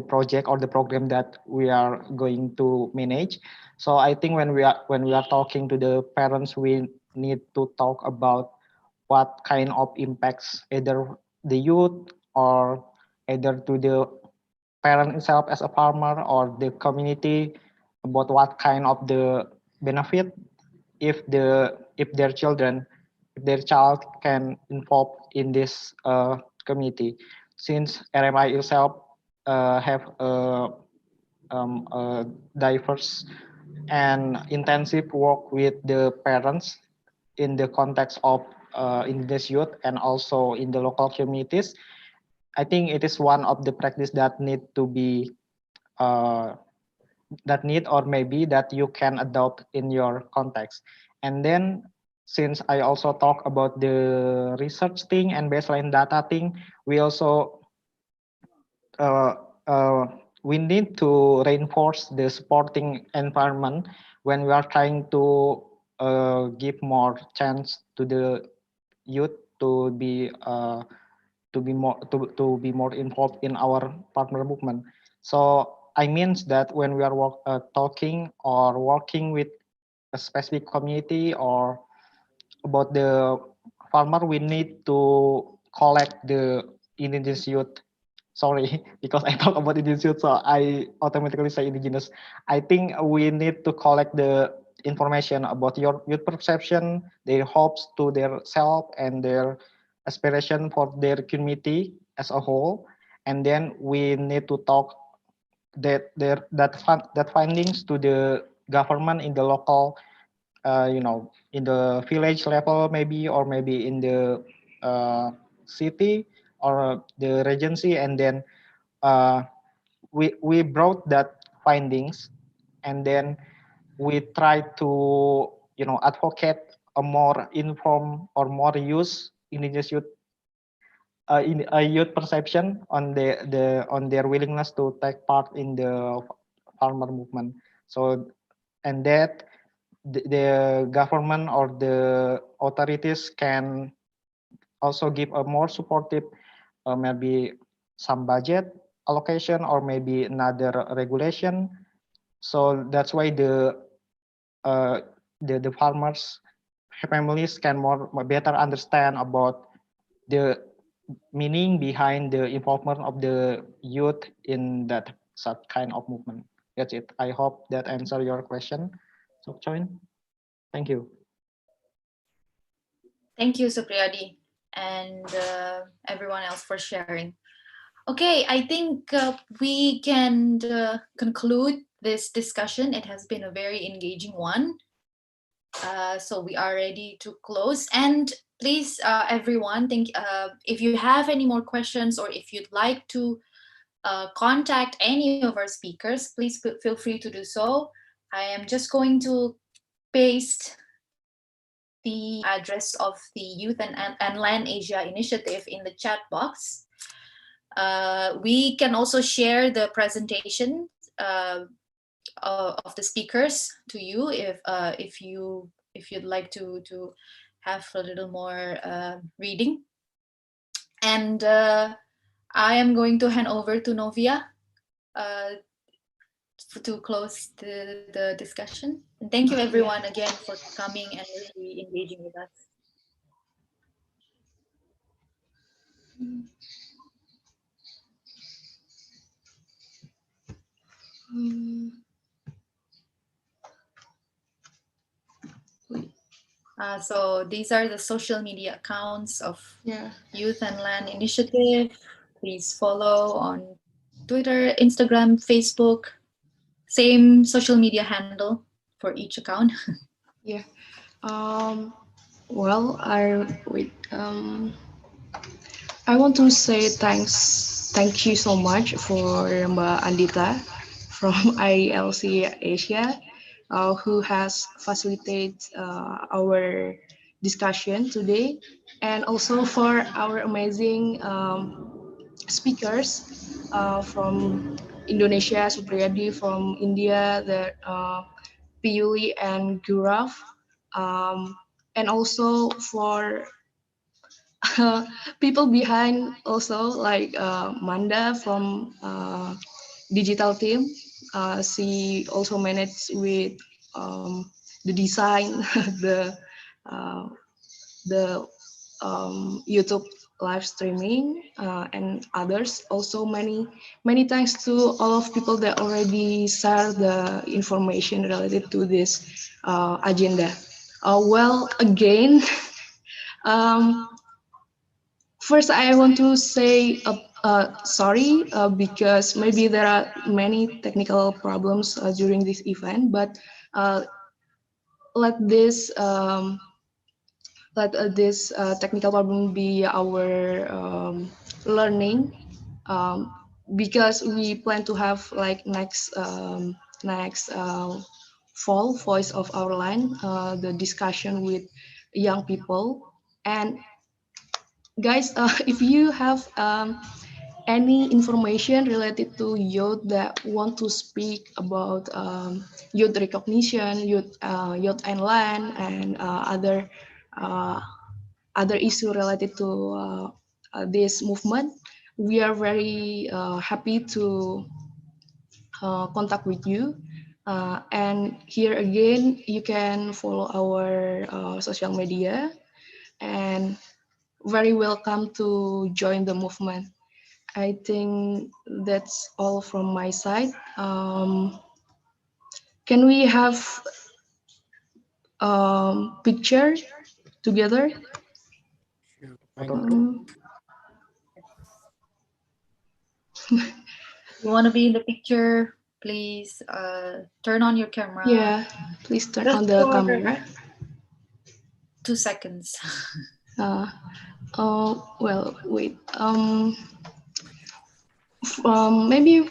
project or the program that we are going to manage. So I think when we are talking to the parents, we need to talk about what kind of impacts either the youth or either to the parent itself as a farmer or the community, about what kind of the benefit if their children, if their child can involve in this community, since RMI itself have a diverse and intensive work with the parents in the context of indigenous youth and also in the local communities. I think it is one of the practice that need to be or maybe that you can adopt in your context. And then since I also talk about the research thing and baseline data thing, we also uh, uh, we need to reinforce the supporting environment when we are trying to give more chance to the youth to be more involved in our partner movement. So I means that when we are talking or working with a specific community or about the farmer, we need to collect the indigenous youth. Sorry, because I talk about indigenous youth, so I automatically say indigenous. I think we need to collect the information about your youth perception, their hopes to their self, and their aspiration for their community as a whole. And then we need to talk that findings to the government in the local, in the village level maybe, or maybe in the city or the regency, and then uh, we brought that findings, and then we try to advocate a more informed or more use indigenous youth in a youth perception on on their willingness to take part in the farmer movement. So and that the government or the authorities can also give a more supportive, maybe some budget allocation or maybe another regulation. So that's why uh, the farmers families can more better understand about the meaning behind the involvement of the youth in that such kind of movement. That's it. I hope that answer your question. So join. Thank you. Thank you, Supriyadi, and everyone else for sharing. Okay, I think we can conclude this discussion. It has been a very engaging one. So we are ready to close. And please, everyone, think if you have any more questions or if you'd like to contact any of our speakers, please feel free to do so. I am just going to paste the address of the Youth and Land Asia initiative in the chat box. We can also share the presentation of the speakers to you if you'd like to have a little more reading. And I am going to hand over to Novia to close the discussion. And thank you everyone again for coming and really engaging with us. So these are the social media accounts of Youth and Land Initiative. Please follow on Twitter, Instagram, Facebook. Same social media handle for each account. Yeah. Well, I want to say thank you so much for Mbak Andita from ILC Asia, who has facilitated our discussion today, and also for our amazing speakers from Indonesia, Supriyadi, from India, Piuli and Gurav, and also for people behind also like Manda from digital team. She also managed with the design, the uh, the YouTube live streaming and others. Also many thanks to all of people that already share the information related to this agenda. Well, again, um, first I want to say sorry because maybe there are many technical problems during this event, but uh, let this technical problem be our learning, um, because we plan to have like next fall voice of our line, the discussion with young people. And guys, if you have any information related to youth that want to speak about youth recognition, youth and land, and uh, other issue related to this movement, we are very happy to contact with you. And here again, you can follow our social media, and very welcome to join the movement. I think that's all from my side. Can we have picture together? You want to be in the picture, please turn on your camera. Yeah, please turn Just on the for camera. 2 seconds. Well, wait. Maybe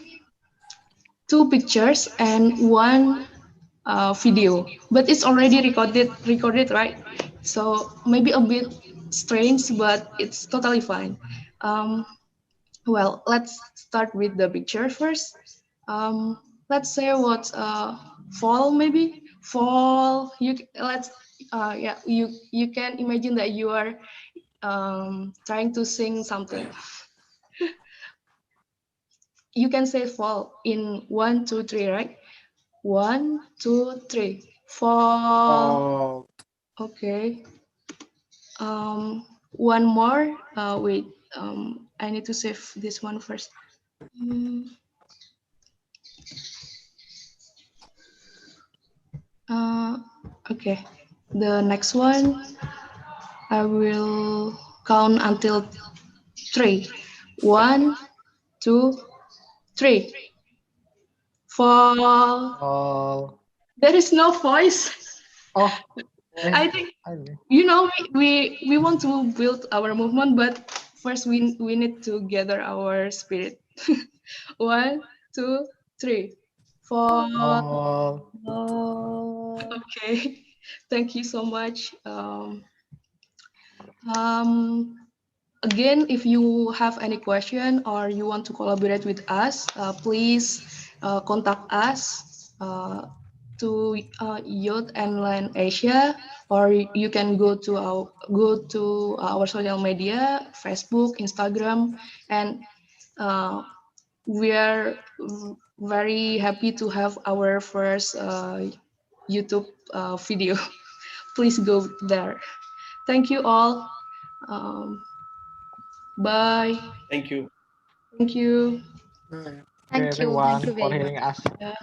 2 pictures and 1 video, but it's already recorded, right? So maybe a bit strange, but it's totally fine. Well, let's start with the picture first. Let's say what fall, maybe fall. You can imagine that you are trying to sing something. You can say fall in 1, 2, 3, right? 1, 2, 3. Fall. Okay. One more. Wait. I need to save this one first. Okay. The next one, I will count until 3. 1, 2, 3. Fall. There is no voice. Oh, I think we want to build our movement, but first we need to gather our spirit. One, two, three. For Oh. okay. Thank you so much. Um, Again, if you have any question or you want to collaborate with us, please contact us to Youth and Land Asia, or you can go to our social media, Facebook, Instagram, and uh, we are very happy to have our first YouTube video. Please go there. Thank you all. Um, Bye. Thank you. Thank you. Thank you Thank you everyone for very hearing much. us. Yeah.